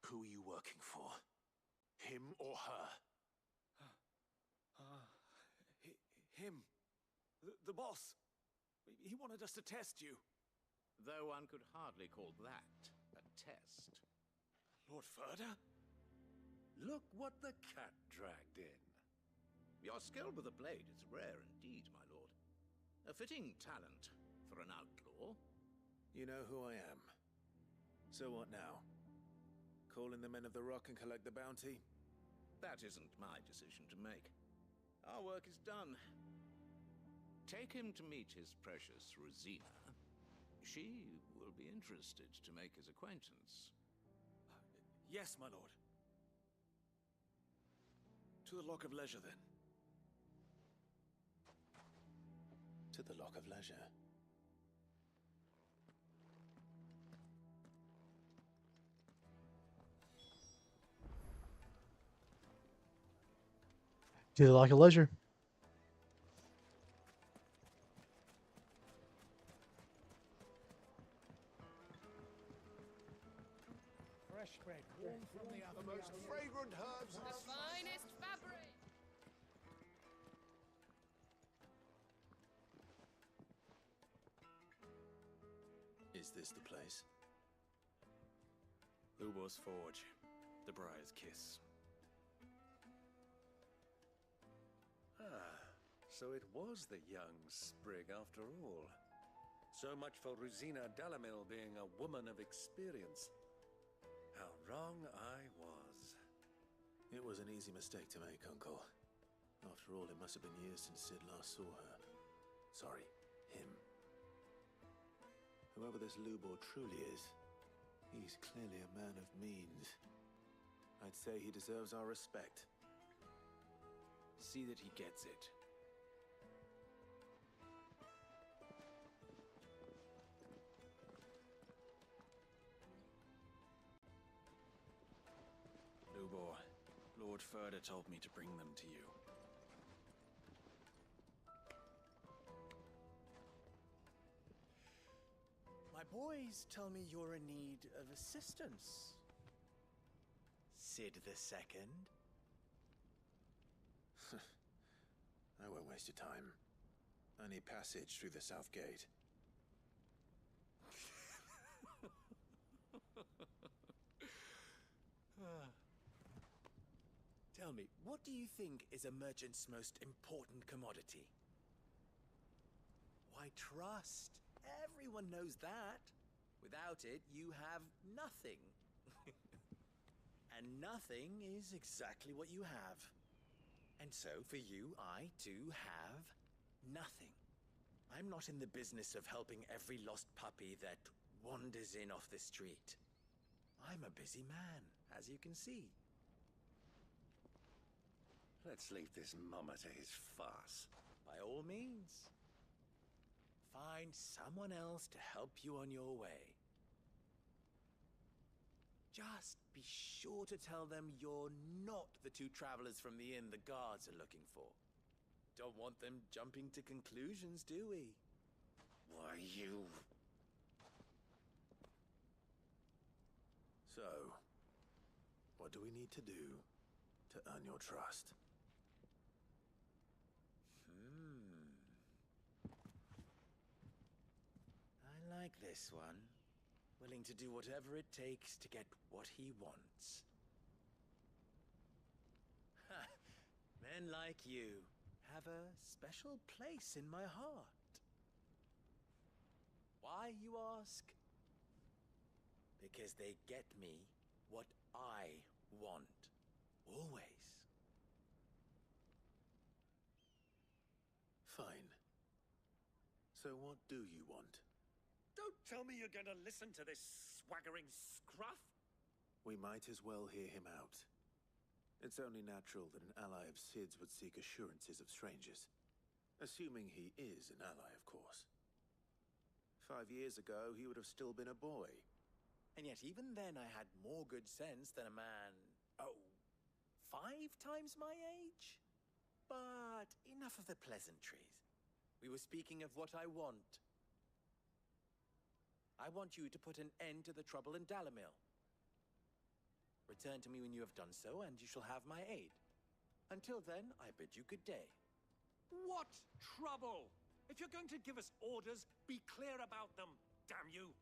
Who are you working for? Him or her? Him. The boss. He wanted us to test you. Though one could hardly call that a test. Lord Ferda? Look what the cat dragged in. Your skill with the blade is rare indeed, my lord. A fitting talent for an outlaw. You know who I am. So what now? Call in the Men of the Rock and collect the bounty? That isn't my decision to make. Our work is done. Take him to meet his precious Rosina. She will be interested to make his acquaintance. Yes, my lord. To the Lock of Leisure, then. To the Lock of Leisure. To the Lock of Leisure. Fresh bread, warm from the most fragrant herbs. The finest fabric. Is this the place? Lubo's Forge. The Briar's Kiss. So it was the young sprig after all. So much for Rosina Dalamil being a woman of experience. How wrong I was. It was an easy mistake to make, Uncle. After all, it must have been years since Sid last saw her. Sorry, him. Whoever this Lubor truly is, he's clearly a man of means. I'd say he deserves our respect. See that he gets it. Lubor, Lord Ferda told me to bring them to you. My boys tell me you're in need of assistance. Sid the Second? I won't waste your time. I need passage through the south gate. Tell me, what do you think is a merchant's most important commodity? Why, trust. Everyone knows that. Without it, you have nothing. And nothing is exactly what you have. And so, for you, I, too, have nothing. I'm not in the business of helping every lost puppy that wanders in off the street. I'm a busy man, as you can see. Let's leave this mummer to his farce. By all means. Find someone else to help you on your way. Just be sure to tell them you're not the two travelers from the inn the guards are looking for. Don't want them jumping to conclusions, do we? Why, you... So, what do we need to do to earn your trust? I like this one. Willing to do whatever it takes to get what he wants. Ha! Men like you have a special place in my heart. Why, you ask? Because they get me what I want. Always. Fine. So what do you want? Don't tell me you're going to listen to this swaggering scruff! We might as well hear him out. It's only natural that an ally of Sid's would seek assurances of strangers. Assuming he is an ally, of course. 5 years ago, he would have still been a boy. And yet even then I had more good sense than a man, 5 times my age? But enough of the pleasantries. We were speaking of what I want. I want you to put an end to the trouble in Dalamil. Return to me when you have done so, and you shall have my aid. Until then, I bid you good day. What trouble? If you're going to give us orders, be clear about them, damn you!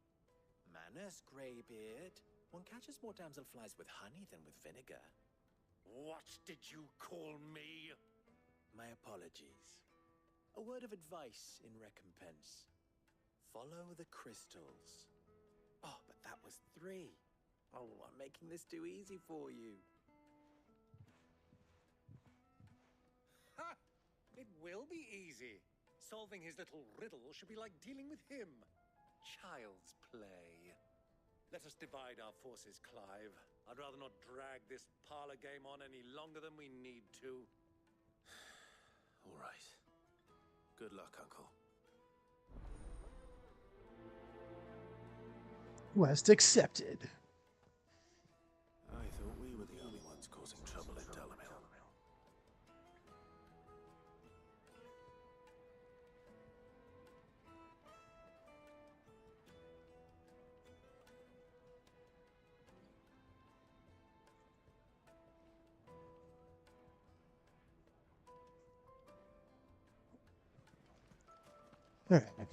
Manners, Greybeard. One catches more damselflies with honey than with vinegar. What did you call me? My apologies. A word of advice in recompense. Follow the crystals. Oh, but that was 3. Oh, I'm making this too easy for you. Ha! It will be easy. Solving his little riddle should be like dealing with him. Child's play. Let us divide our forces, Clive. I'd rather not drag this parlor game on any longer than we need to. All right. Good luck, Uncle. Quest accepted. I thought we were the only ones causing trouble in Dalamil. All right.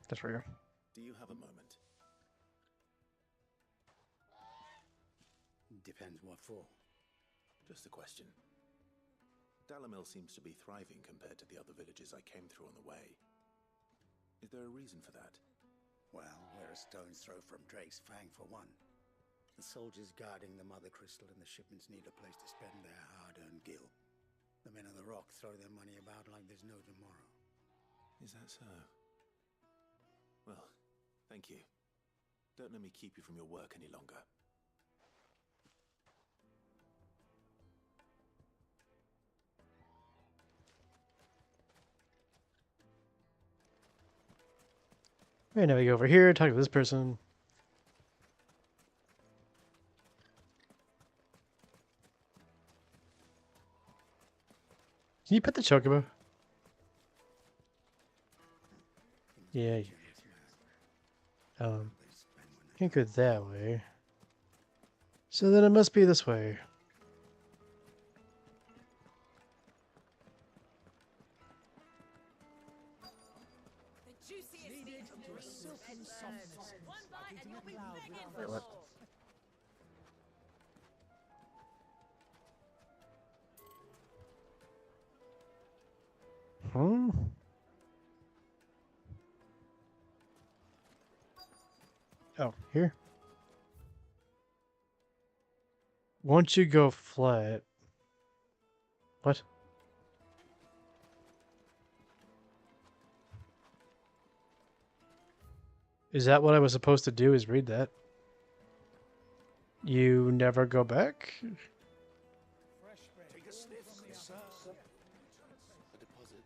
That's right here. Do you have a moment? Depends what for. Just a question. Dalamil seems to be thriving compared to the other villages I came through on the way. Is there a reason for that? Well, we're a stone's throw from Drake's Fang for one. The soldiers guarding the Mother Crystal and the shipments need a place to spend their hard-earned gil. The men of the Rock throw their money about like there's no tomorrow. Is that so? Well, thank you. Don't let me keep you from your work any longer. Right, now we go over here, talk to this person. Can you pet the chocobo? Yeah. Can't go that way. So then it must be this way. Wait, what? Hmm? Oh, here? Once you go flat... What? Is that what I was supposed to do, is read that? You never go back? Take a sniff, sir. A deposit.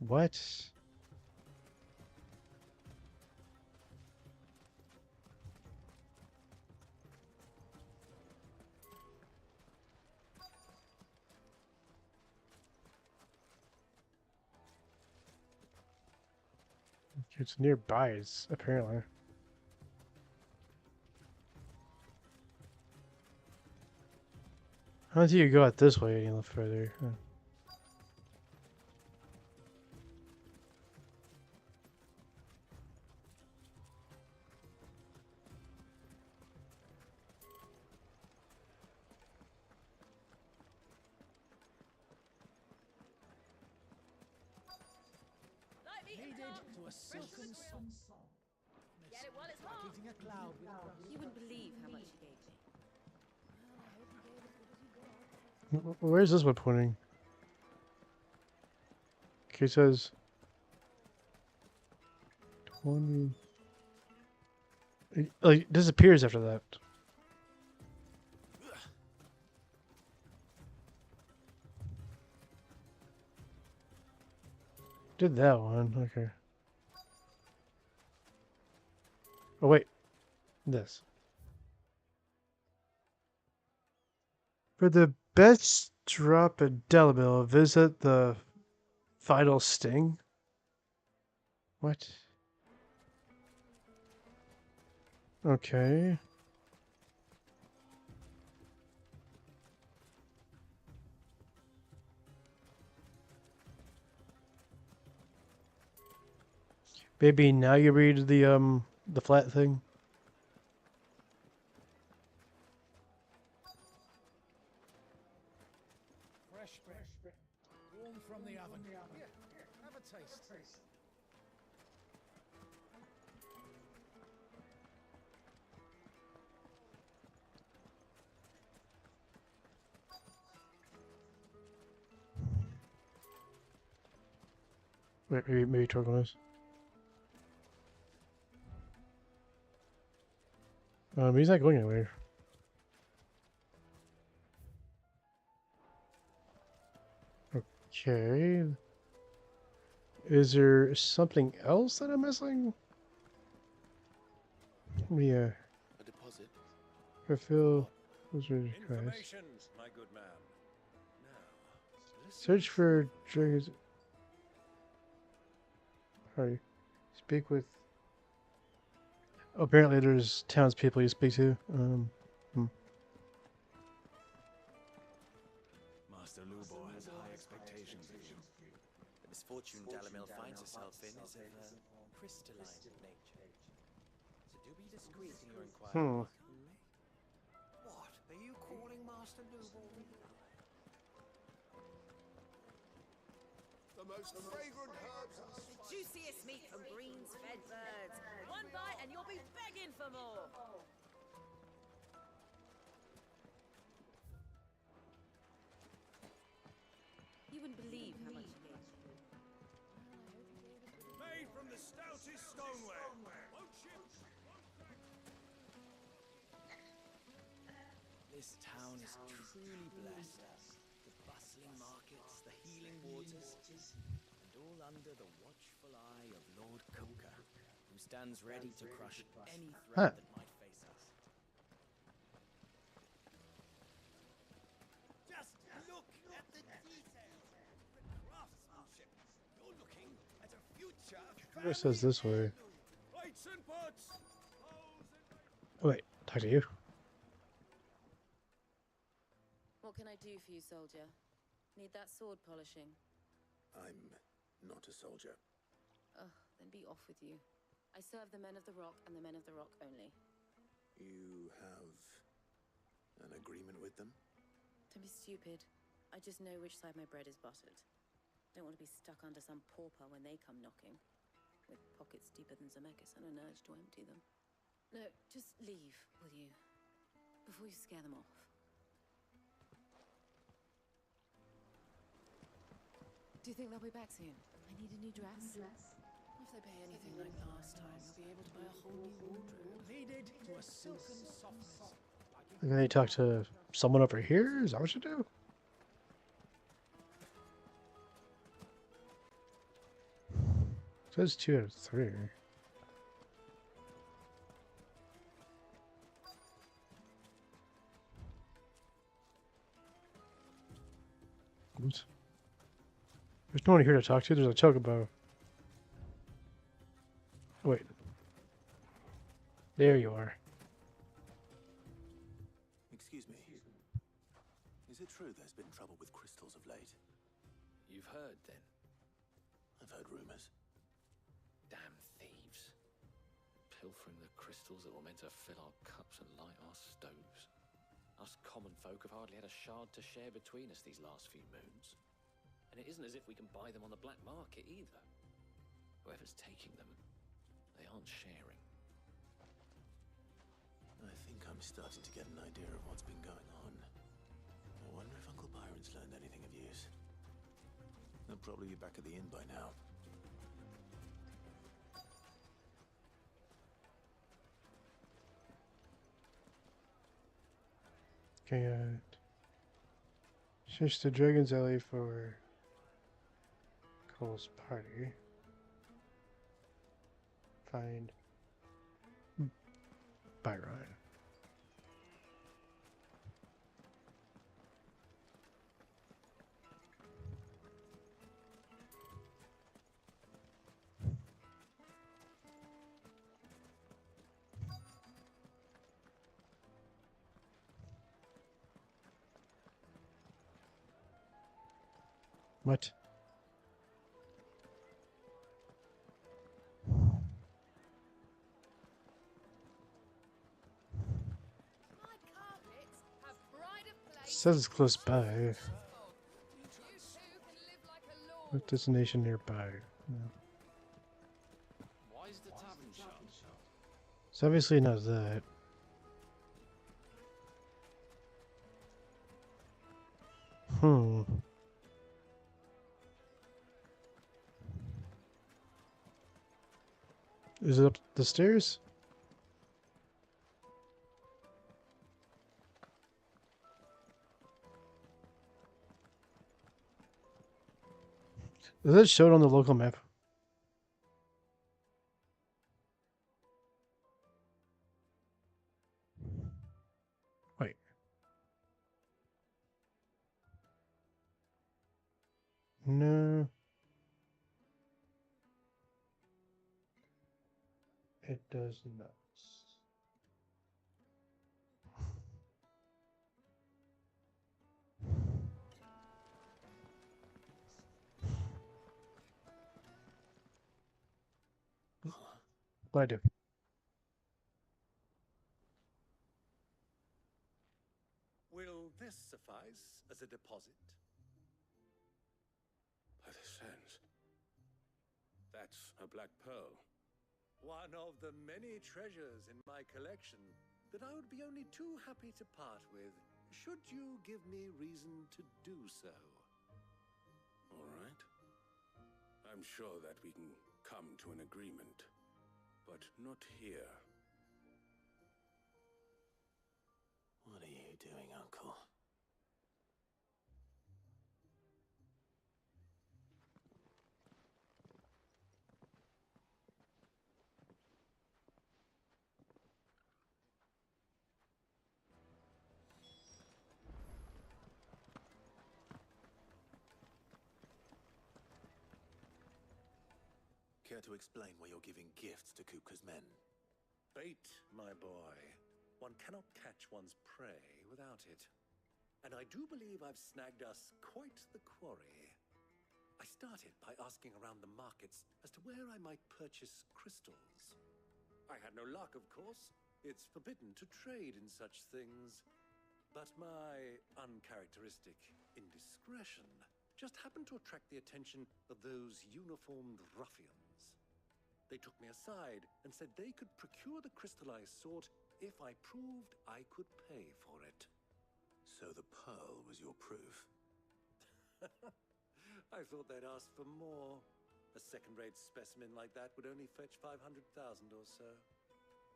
What? It's nearby, apparently. How do you go out this way any little further? Huh. To a silken song. Get it while it's hot. Eating a cloud with You wouldn't believe how much he gave me. Where's this one pointing? Okay, it says 20. It, like, disappears after that. Did that one, okay. Oh wait, this. For the Best drop a Delamill. Visit the final sting. What? Okay. Maybe now you read the flat thing. Fresh bread, warm from the oven. Here, have a taste. Wait, maybe Torgal is. He's not going anywhere. Okay. Is there something else that I'm missing? Yeah. A deposit? Fulfill. Information, my good man. Now, Search for dragons. Sorry. Speak with. Apparently, there's townspeople you speak to. Master Lubor has high expectations of you. The misfortune Dalamil finds herself in is of a crystalline nature. So do be discreet in your inquiries. What? Are you calling Master Lubor? the most fragrant herbs and The juiciest meat from greens fed birds. One bite and you'll be begging for more. You wouldn't believe how much you get. made from the stoutest stoneware. Won't you? This town is truly blessed. The bustling markets, the healing waters, and all under the watchful eye of Lord Coker, who stands ready to crush any threat that might face us. Just look at the details, the craftsmanship. You're looking at a future. It says this way. Plates and pots. Wait, talk to you. What can I do for you, soldier? Need that sword polishing? I'm not a soldier. Ugh, then be off with you. I serve the men of the Rock and the men of the Rock only. You have an agreement with them? Don't be stupid. I just know which side my bread is buttered. Don't want to be stuck under some pauper when they come knocking. With pockets deeper than Zemeckis and an urge to empty them. No, just leave, will you? Before you scare them off. Do you think they'll be back soon? I need a new dress. If they pay anything like last time, they'll be able to buy a whole new wardrobe. Needed to a silken softness. And then you talk to someone over here? Is that what you do? It says 2 out of 3. Oops. There's no one here to talk to. There's a chocobo. Wait. There you are. Excuse me. Is it true there's been trouble with crystals of late? You've heard, then? I've heard rumors. Damn thieves. Pilfering the crystals that were meant to fill our cups and light our stoves. Us common folk have hardly had a shard to share between us these last few moons. And it isn't as if we can buy them on the black market either. Whoever's taking them, they aren't sharing. I think I'm starting to get an idea of what's been going on. I wonder if Uncle Byron's learned anything of use. They'll probably be back at the inn by now. Okay, search the Dragon's Alley for Cole's party. Find Byron. What? Says it's close by. What destination nearby? No. Why is the tavern shut? It's obviously not that. Hmm. Is it up the stairs? Does it show it on the local map? Wait. No. It does not. What I do? Will this suffice as a deposit? By the sands. That's a black pearl. One of the many treasures in my collection that I would be only too happy to part with, should you give me reason to do so. All right. I'm sure that we can come to an agreement, but not here. What are you doing, Uncle? Care to explain why you're giving gifts to Kupka's men? Bait, my boy. One cannot catch one's prey without it. And I do believe I've snagged us quite the quarry. I started by asking around the markets as to where I might purchase crystals. I had no luck, of course. It's forbidden to trade in such things. But my uncharacteristic indiscretion just happened to attract the attention of those uniformed ruffians. They took me aside and said they could procure the crystal I sought if I proved I could pay for it. So the pearl was your proof? I thought they'd ask for more. A second-rate specimen like that would only fetch 500,000 or so.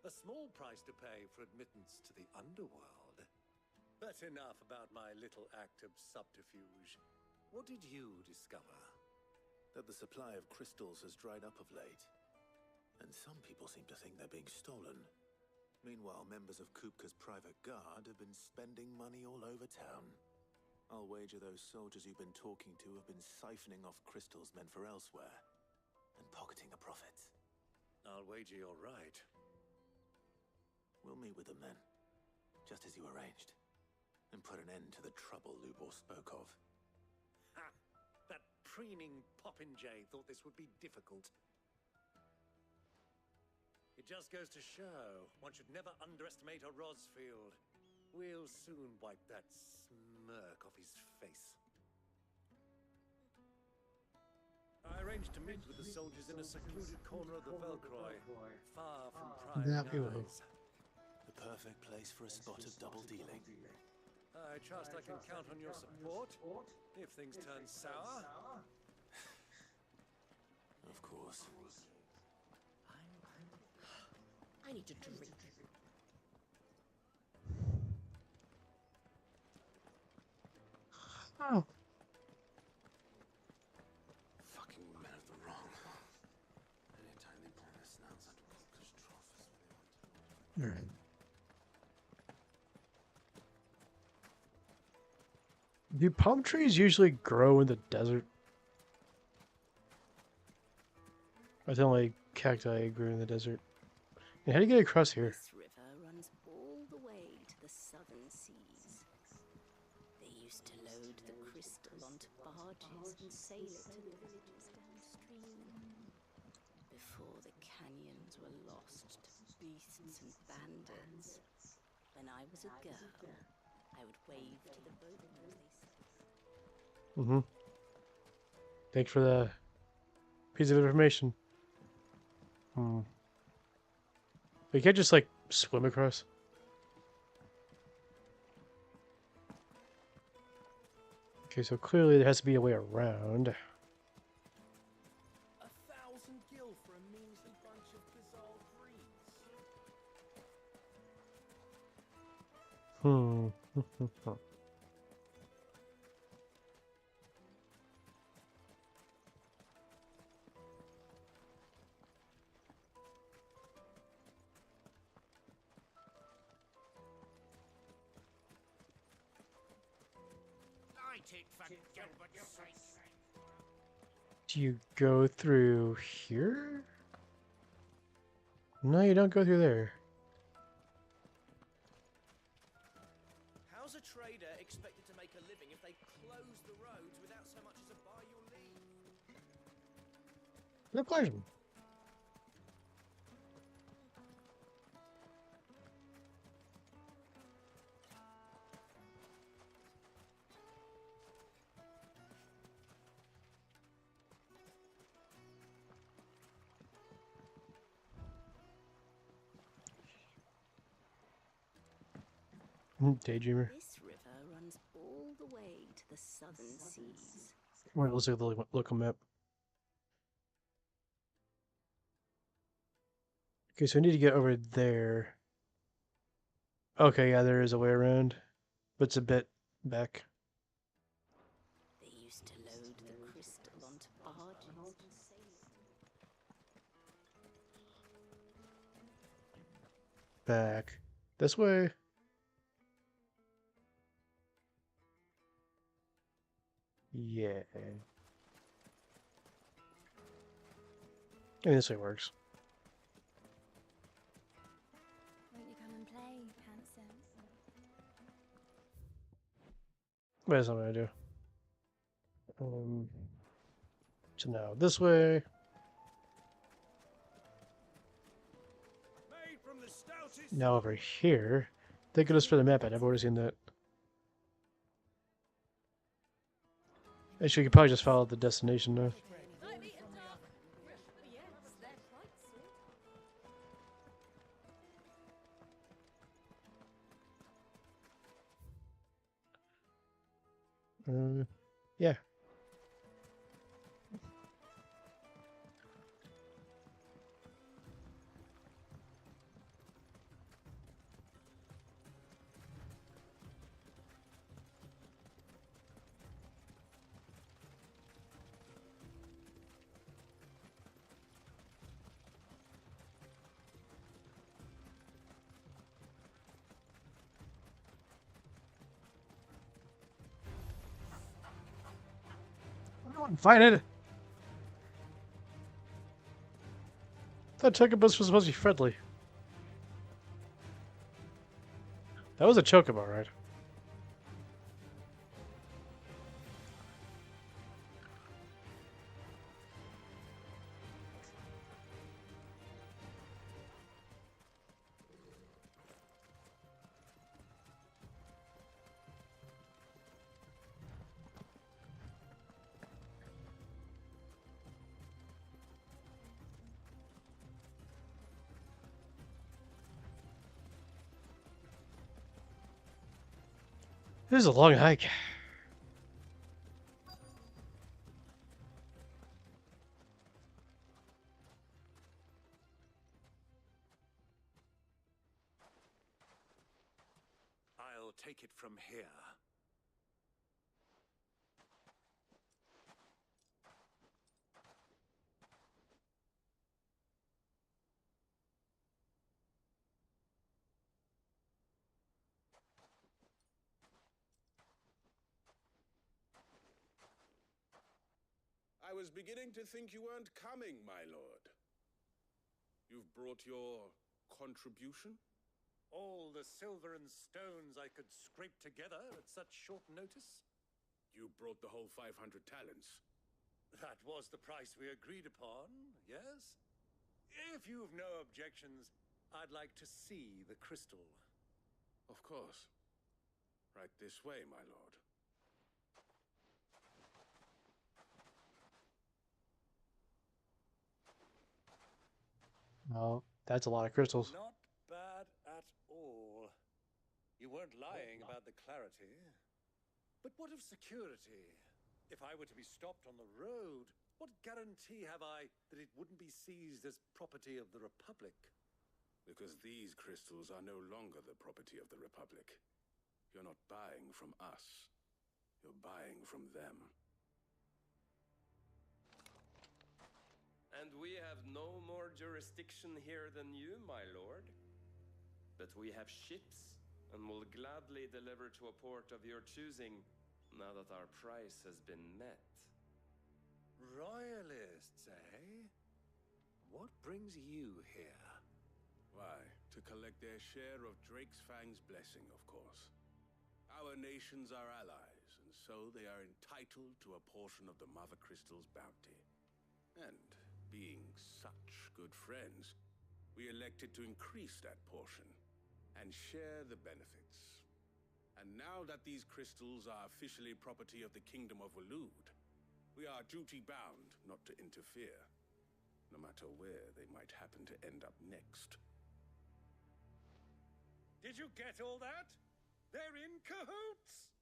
A small price to pay for admittance to the underworld. But enough about my little act of subterfuge. What did you discover? That the supply of crystals has dried up of late. And some people seem to think they're being stolen. Meanwhile, members of Kupka's private guard have been spending money all over town. I'll wager those soldiers you've been talking to have been siphoning off crystals meant for elsewhere, and pocketing the profits. I'll wager you're right. We'll meet with them then, just as you arranged, and put an end to the trouble Lubor spoke of. Ha! That preening popinjay thought this would be difficult. It just goes to show one should never underestimate a Rosfield. We'll soon wipe that smirk off his face. I arranged to meet with the soldiers in a secluded corner of the Velcroy, far from prying eyes. The perfect place for a spot of double dealing. I trust I can count on your support if things turn sour. Of course. I need to drink. Oh. Fucking men of the wrong. Anytime they pull their snouts out of Kupka's trough is when they want to. Do palm trees usually grow in the desert? I think like cacti grew in the desert. And how do you get across here? This river runs all the way to the southern seas. They used to load the crystal onto barges barges and sail it to the villages downstream. Before the canyons were lost to beasts and bandits. When I was a girl, I would wave to the boatmen as they sailed. Mm-hmm. Thanks for the piece of information. Hmm. But you can't just, like, swim across. Okay, so clearly there has to be a way around. 1,000 gil for a measly bunch of bizarre breeds. Hmm. Do you go through here? No, you don't go through there. How's a trader expected to make a living if they close the roads without so much as a buy your leave? Good question. Daydreamer. This river runs all the way to the southern seas. Wait, let's look at the local map. Okay, so I need to get over there. Okay, yeah, there is a way around, but it's a bit back. They used to load the crystal onto barges and sail it. Back. This way. Yeah. I mean, this way works. Won't you come and play, handsome? Wait, that's not what I do. So now this way. Now over here. They could have spread the map out. I've already seen that. Actually, we could probably just follow the destination now. Yeah. Find it. That chocobus was supposed to be friendly. That was a chocobo, right? This is a long hike. I'll take it from here. I was beginning to think you weren't coming, my lord. You've brought your contribution? All the silver and stones I could scrape together at such short notice? You brought the whole 500 talents. That was the price we agreed upon, yes? If you've no objections, I'd like to see the crystal. Of course. Right this way, my lord. Oh, that's a lot of crystals. Not bad at all. You weren't lying about the clarity. But what of security? If I were to be stopped on the road, what guarantee have I that it wouldn't be seized as property of the Republic? Because these crystals are no longer the property of the Republic. You're not buying from us. You're buying from them. And we have no more jurisdiction here than you, my lord. But we have ships, and will gladly deliver to a port of your choosing, now that our price has been met. Royalists, eh? What brings you here? Why, to collect their share of Drake's Fang's blessing, of course. Our nations are allies, and so they are entitled to a portion of the Mother Crystal's bounty. And being such good friends, we elected to increase that portion and share the benefits. And now that these crystals are officially property of the Kingdom of Waloed, we are duty-bound not to interfere, no matter where they might happen to end up next. Did you get all that? They're in cahoots!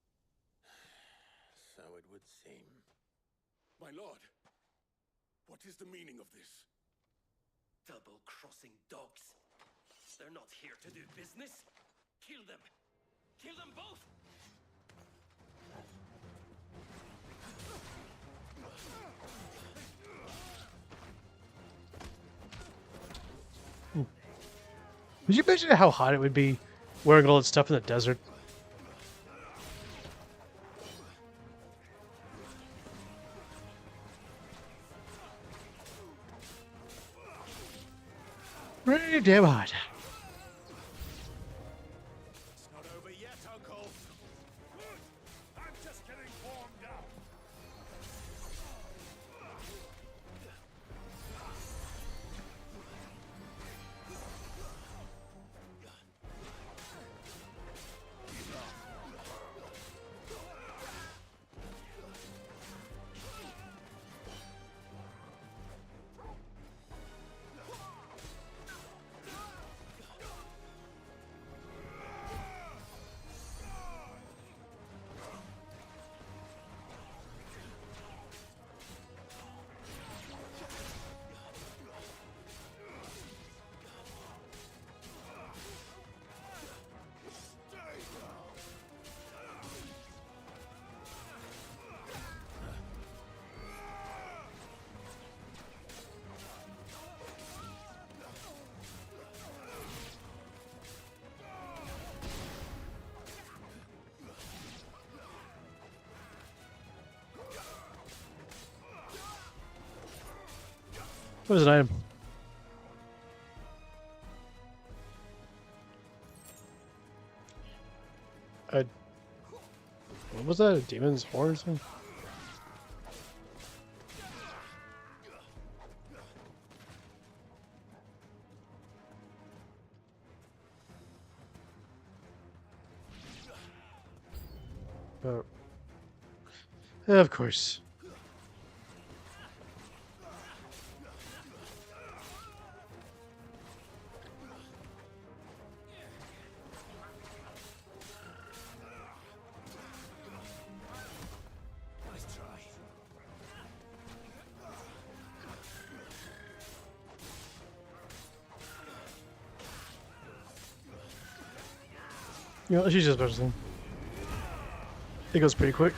So it would seem. My lord, what is the meaning of this? Double-crossing dogs. They're not here to do business. Kill them. Kill them both! Would you imagine how hot it would be wearing all that stuff in the desert? Pretty damn hot. It's not over yet, Uncle. I'm just getting warmed up. What is an item? What was that? A demon's horn or something? Oh. Of course. Nice try. You know, she's just bursting. It goes pretty quick.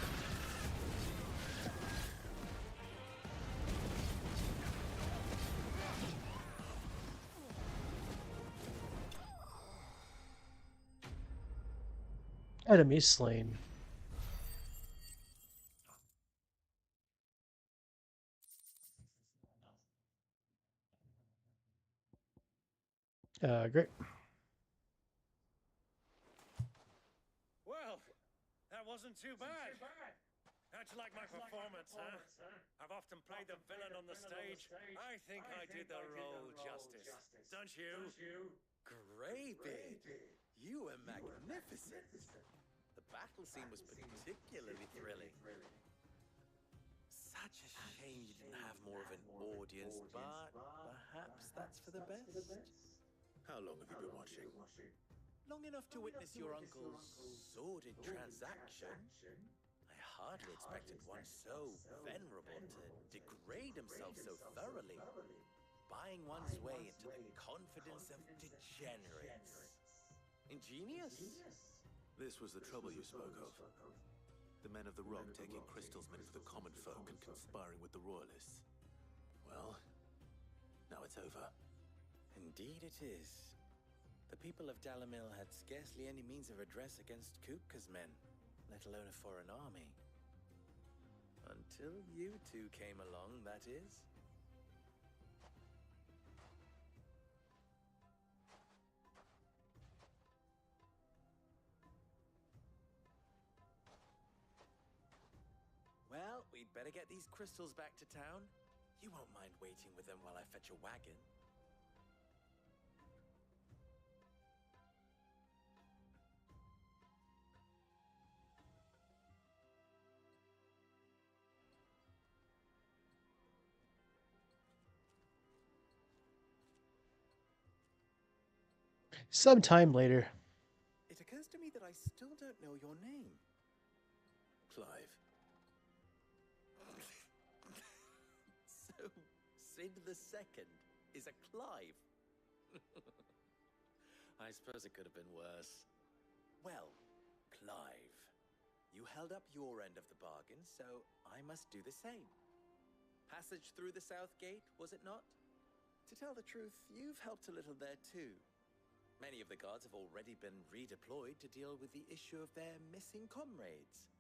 Enemy slain. Great. Well, that wasn't too bad. How'd you like my performance, huh? I've often played the villain on the stage. I think I did the role justice. Don't you? Greybeard, you were magnificent. The battle scene was particularly thrilling. Such a shame you didn't have more of an audience, but perhaps that's for the best. How long have you been watching? Long enough to witness your uncle's sordid transaction. I hardly expected one so venerable to degrade himself so thoroughly, buying one's way into the confidence of degenerates. Ingenious? This was the trouble you spoke of. The men of the Rock taking crystals meant for the common folk and conspiring with the Royalists. Well, now it's over. Indeed it is. The people of Dalimil had scarcely any means of redress against Kupka's men, let alone a foreign army. Until you two came along, that is. Well, we'd better get these crystals back to town. You won't mind waiting with them while I fetch a wagon. Sometime later. It occurs to me that I still don't know your name. Clive. So, Sid the Second is a Clive. I suppose it could have been worse. Well, Clive, you held up your end of the bargain, so I must do the same. Passage through the South Gate, was it not? To tell the truth, you've helped a little there too. Many of the guards have already been redeployed to deal with the issue of their missing comrades.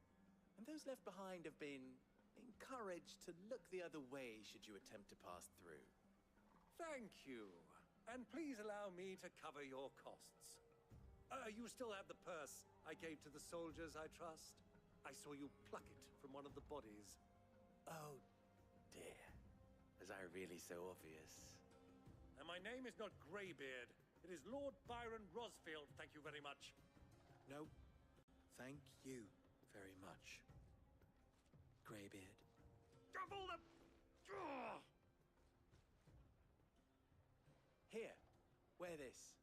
And those left behind have been encouraged to look the other way should you attempt to pass through. Thank you. And please allow me to cover your costs. You still have the purse I gave to the soldiers, I trust? I saw you pluck it from one of the bodies. Oh, dear. Was I really so obvious? And my name is not Greybeard. It is Lord Byron Rosfield, thank you very much. No, thank you very much, Greybeard. Double the... Here, wear this.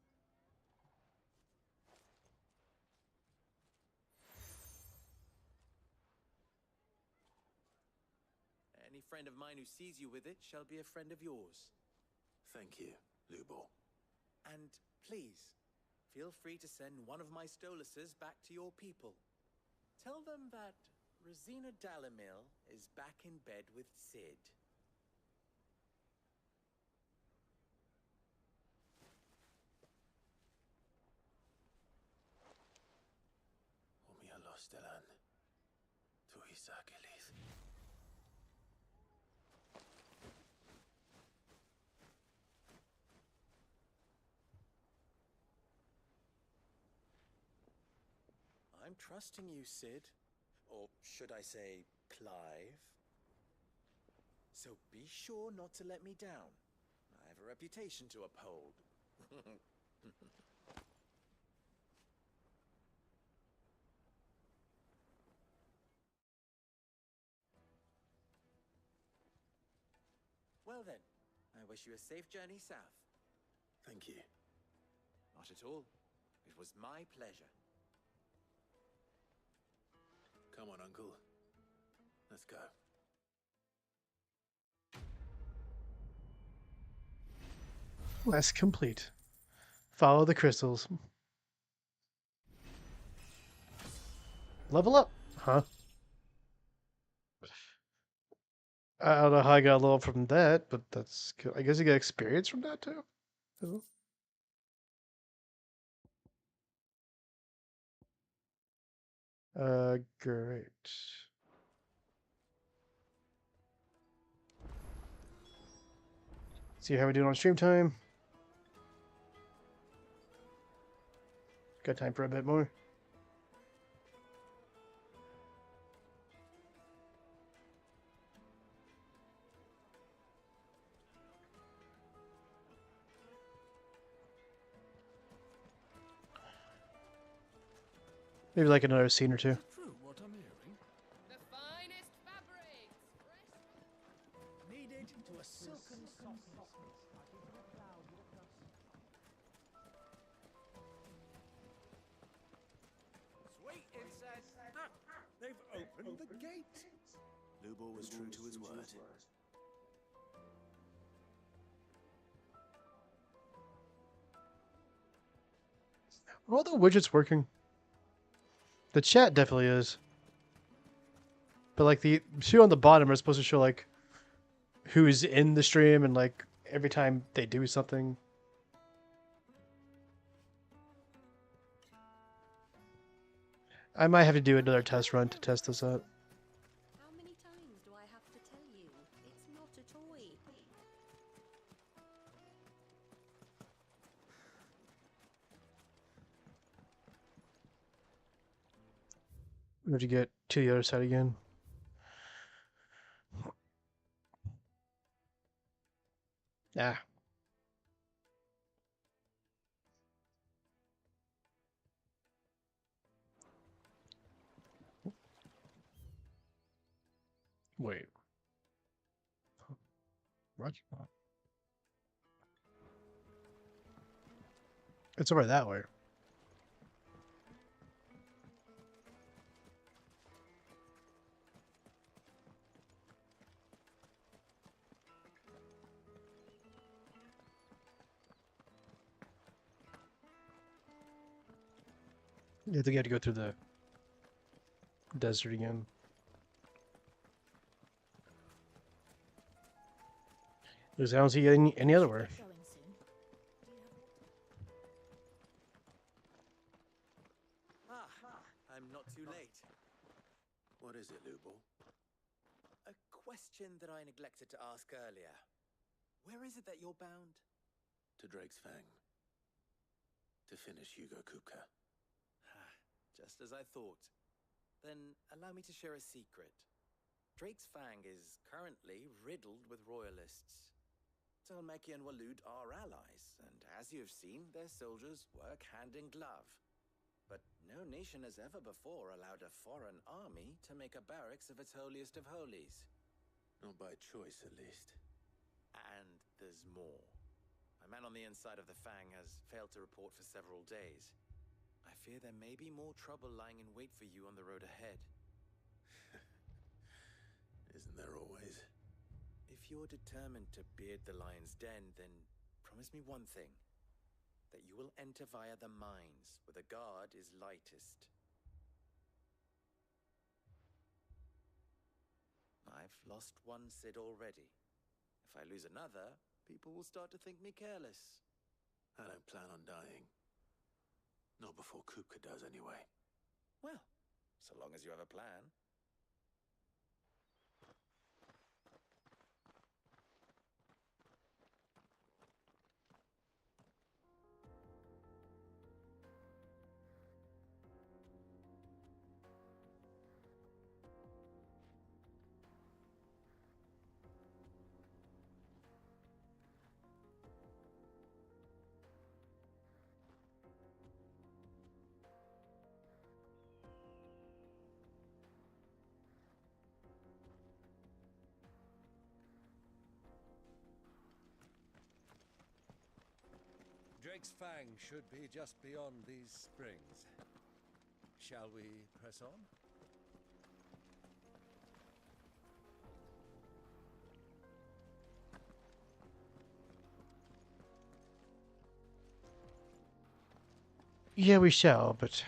Any friend of mine who sees you with it shall be a friend of yours. Thank you, Lubor. And please, feel free to send one of my Stoluses back to your people. Tell them that Rosina Dalimil is back in bed with Sid. Omia Lostelan. Tuisakelis. I'm trusting you, Sid. Or should I say, Clive? So be sure not to let me down. I have a reputation to uphold. Well then, I wish you a safe journey south. Thank you. Not at all. It was my pleasure. Come on, Uncle. Let's go. Quest complete. Follow the crystals. Level up, huh? I don't know how I got a level from that, but that's good. I guess you get experience from that too. Great. See how we doing on stream time. Got time for a bit more. Maybe like another scene or two. True, what I'm hearing. The finest fabrics, Kneaded to a silken softness. Sweet insect! They've opened the gate! Lubor was true to his word. Are all the widgets working? The chat definitely is. But like the two on the bottom are supposed to show like who's in the stream and like every time they do something. I might have to do another test run to test this out. How many times do I have to tell you? It's not a toy. We have to get to the other side again. Ah. Wait. What? It's over that way. I think you have to go through the desert again. Because I don't see any other way. I'm not too late. What is it, Lubor? A question that I neglected to ask earlier. Where is it that you're bound? To Drake's Fang. To finish Hugo Kupka. Just as I thought. Then allow me to share a secret. Drake's Fang is currently riddled with royalists. Tolmeki and Walud are allies, and as you have seen, their soldiers work hand in glove. But no nation has ever before allowed a foreign army to make a barracks of its holiest of holies. Not by choice, at least. And there's more. A man on the inside of the Fang has failed to report for several days. I fear there may be more trouble lying in wait for you on the road ahead. Isn't there always? If you're determined to beard the lion's den, then promise me one thing. That you will enter via the mines, where the guard is lightest. I've lost one Cid already. If I lose another, people will start to think me careless. I don't plan on dying. Not before Kupka does, anyway. Well, so long as you have a plan. Drake's Fang should be just beyond these springs. Shall we press on? Yeah, we shall, but...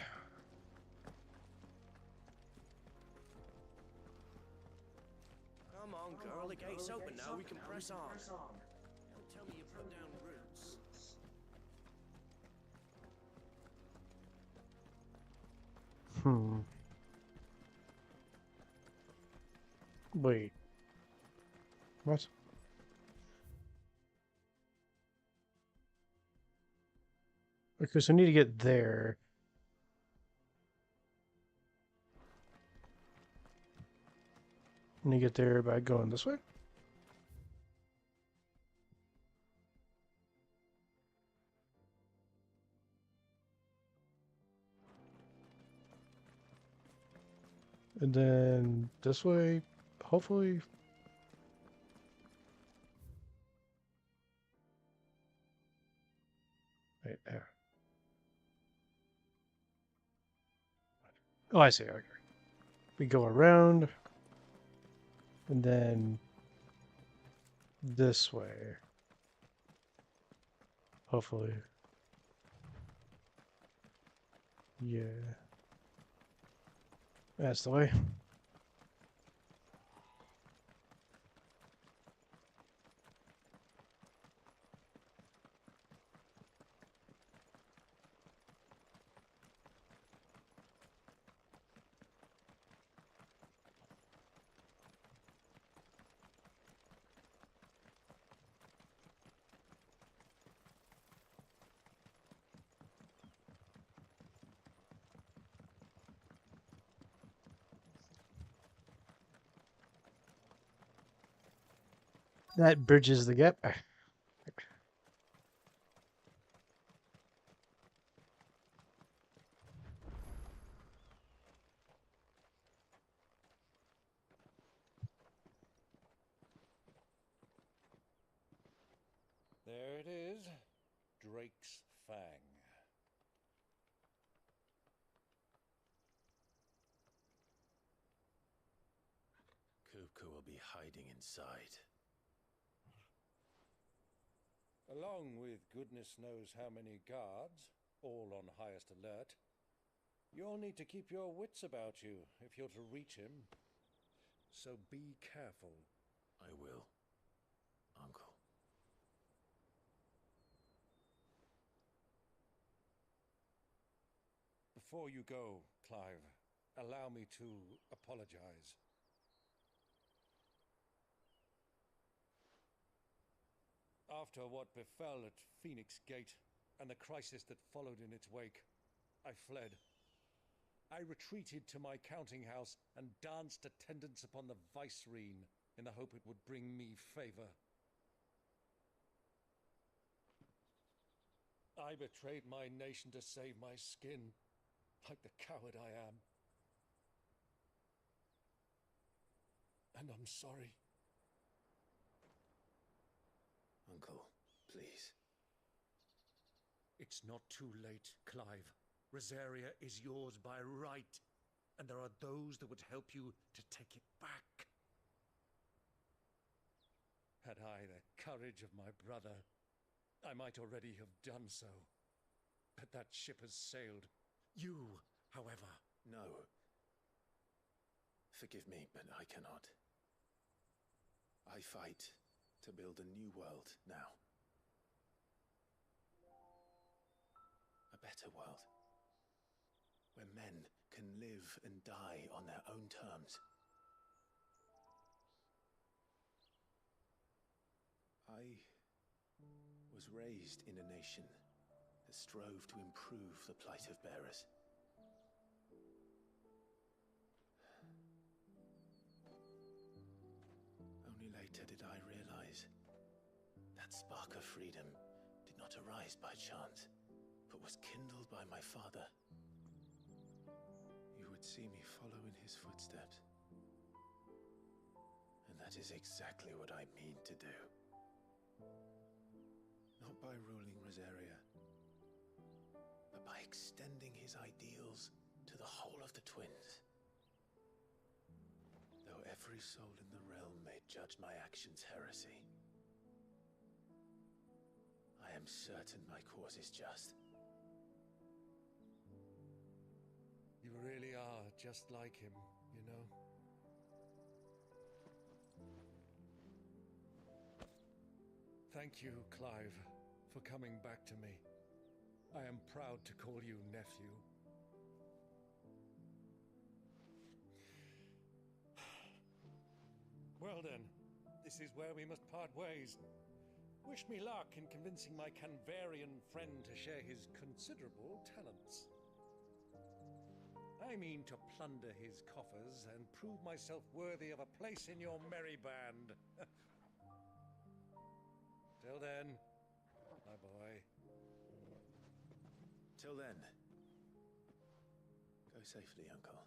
Come on, girl, the gate's open now, we can press on. Don't tell me you put down roots. Wait. What? Okay, so I need to get there. I need to get there by going this way? And then this way, hopefully. Right there. Oh, I see. Okay. We go around. And then this way. Hopefully. Yeah. That's the way. That bridges the gap. There it is. Drake's Fang. Kupka will be hiding inside. Along with goodness knows how many guards, all on highest alert, you'll need to keep your wits about you if you're to reach him. So be careful. I will, Uncle. Before you go, Clive, allow me to apologize. After what befell at Phoenix Gate and the crisis that followed in its wake, I fled. I retreated to my counting house and danced attendance upon the vicereine in the hope it would bring me favor. I betrayed my nation to save my skin, like the coward I am. And I'm sorry. Uncle, please. It's not too late, Clive. Rosaria is yours by right, and there are those that would help you to take it back. Had I the courage of my brother, I might already have done so. But that ship has sailed. You, however... No. Forgive me, but I cannot. I fight to build a new world now. A better world. Where men can live and die on their own terms. I was raised in a nation that strove to improve the plight of bearers. Only later did I realize that spark of freedom did not arise by chance, but was kindled by my father. You would see me follow in his footsteps. And that is exactly what I mean to do. Not by ruling Rosaria, but by extending his ideals to the whole of the twins. Though every soul in the realm may judge my actions heresy, I am certain my cause is just. You really are just like him, you know? Thank you, Clive, for coming back to me. I am proud to call you nephew. Well then, this is where we must part ways. Wish me luck in convincing my Canvarian friend to share his considerable talents. I mean to plunder his coffers and prove myself worthy of a place in your merry band. Till then, my boy. Till then, go safely, Uncle.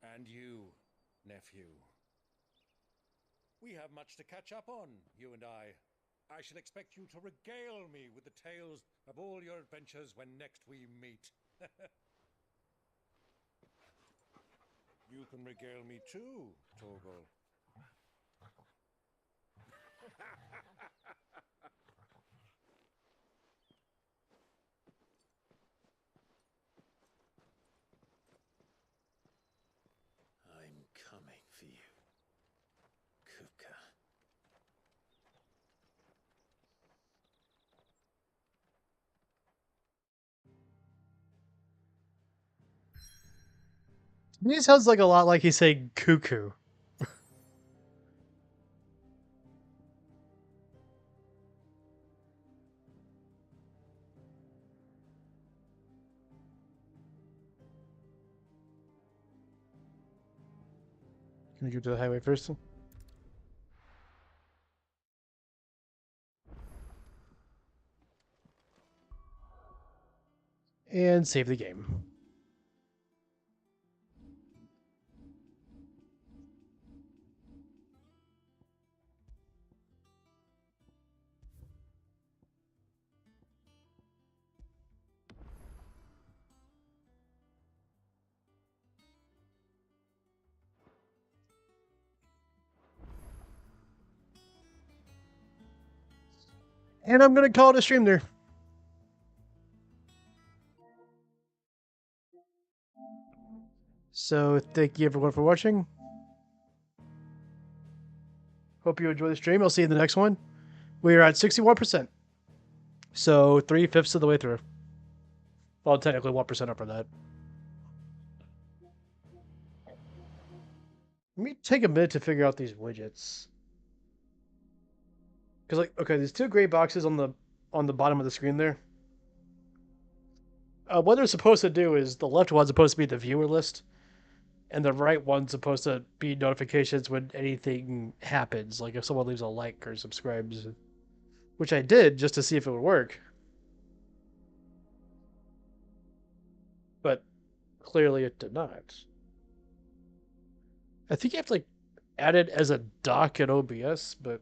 And you, nephew. We have much to catch up on, you and I. I shall expect you to regale me with the tales of all your adventures when next we meet. You can regale me too, Torgal. I'm coming for you, Kupka. He sounds like a lot like he's saying cuckoo. Can we go to the highway first? And save the game. And I'm going to call it a stream there. So thank you everyone for watching. Hope you enjoy the stream. I'll see you in the next one. We are at 61%. So 3/5 of the way through. Well, technically 1% up for that. Let me take a minute to figure out these widgets. Because, like, okay, there's two gray boxes on the bottom of the screen there. What they're supposed to do is the left one's supposed to be the viewer list, and the right one's supposed to be notifications when anything happens, like if someone leaves a like or subscribes, which I did just to see if it would work. But clearly it did not. I think you have to, like, add it as a doc in OBS, but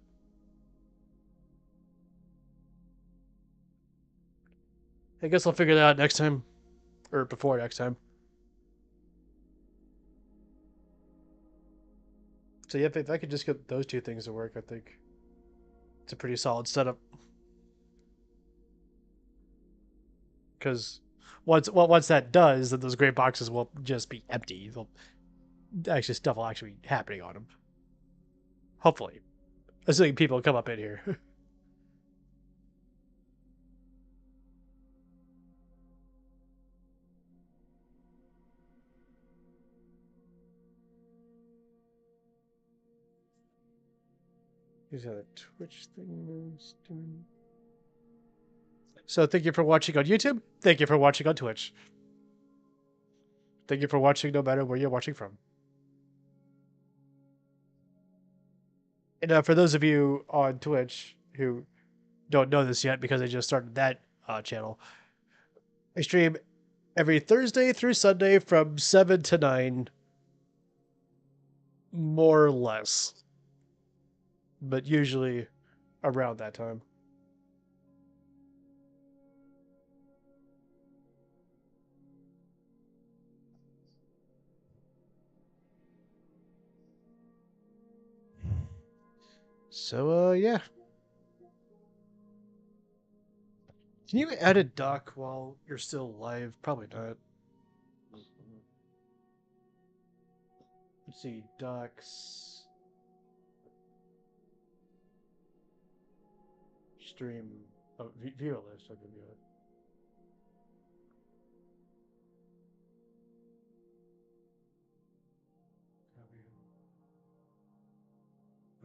I guess I'll figure that out next time. Or before next time. So yeah, if I could just get those two things to work, I think it's a pretty solid setup. Because once that does, then those gray boxes will just be empty. Stuff will actually be happening on them. Hopefully. Assuming people come up in here. Here's how the Twitch thing is doing. So thank you for watching on YouTube. Thank you for watching on Twitch. Thank you for watching no matter where you're watching from. And for those of you on Twitch who don't know this yet because I just started that channel, I stream every Thursday through Sunday from 7 to 9, more or less. But usually around that time. So, yeah. Can you add a doc while you're still live? Probably not. Let's see, docs. Stream. Oh, viewer list. I can view it.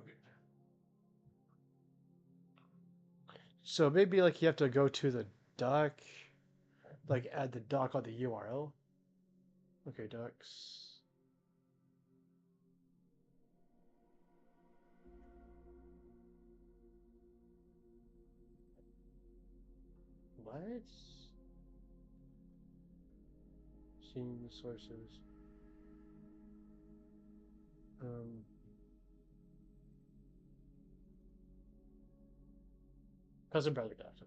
Okay. So maybe like you have to go to the doc, like add the doc on the URL. Okay, docs. What? Seeing the sources. Cousin brother doctor.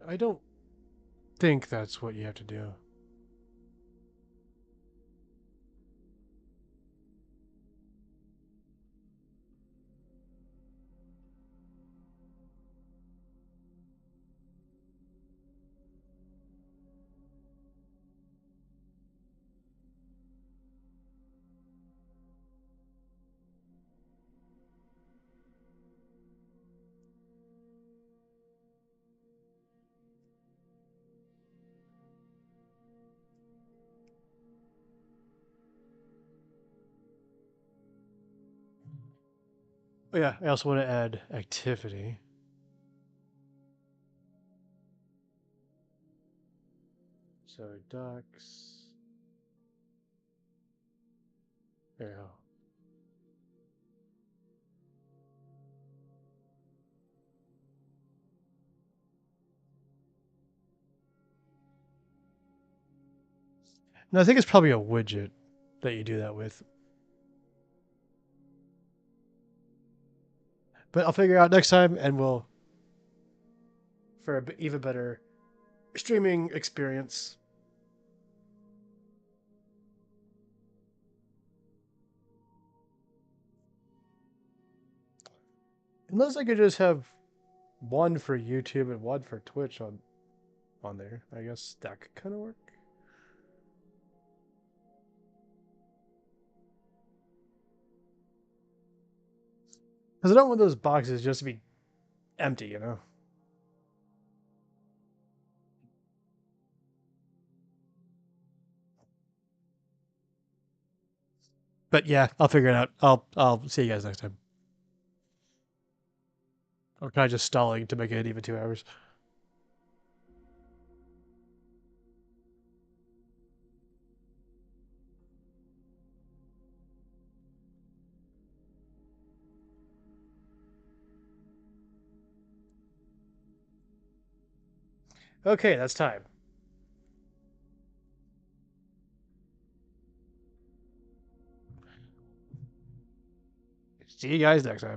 I don't think that's what you have to do. Oh yeah, I also want to add activity. So ducks. There you go. No, I think it's probably a widget that you do that with. But I'll figure it out next time, and we'll, for an even better streaming experience. Unless I could just have one for YouTube and one for Twitch on there. I guess that could kind of work. Because I don't want those boxes just to be empty, you know? But yeah, I'll figure it out. I'll see you guys next time. Or kind of just stalling to make it even 2 hours. Okay, that's time. See you guys next time.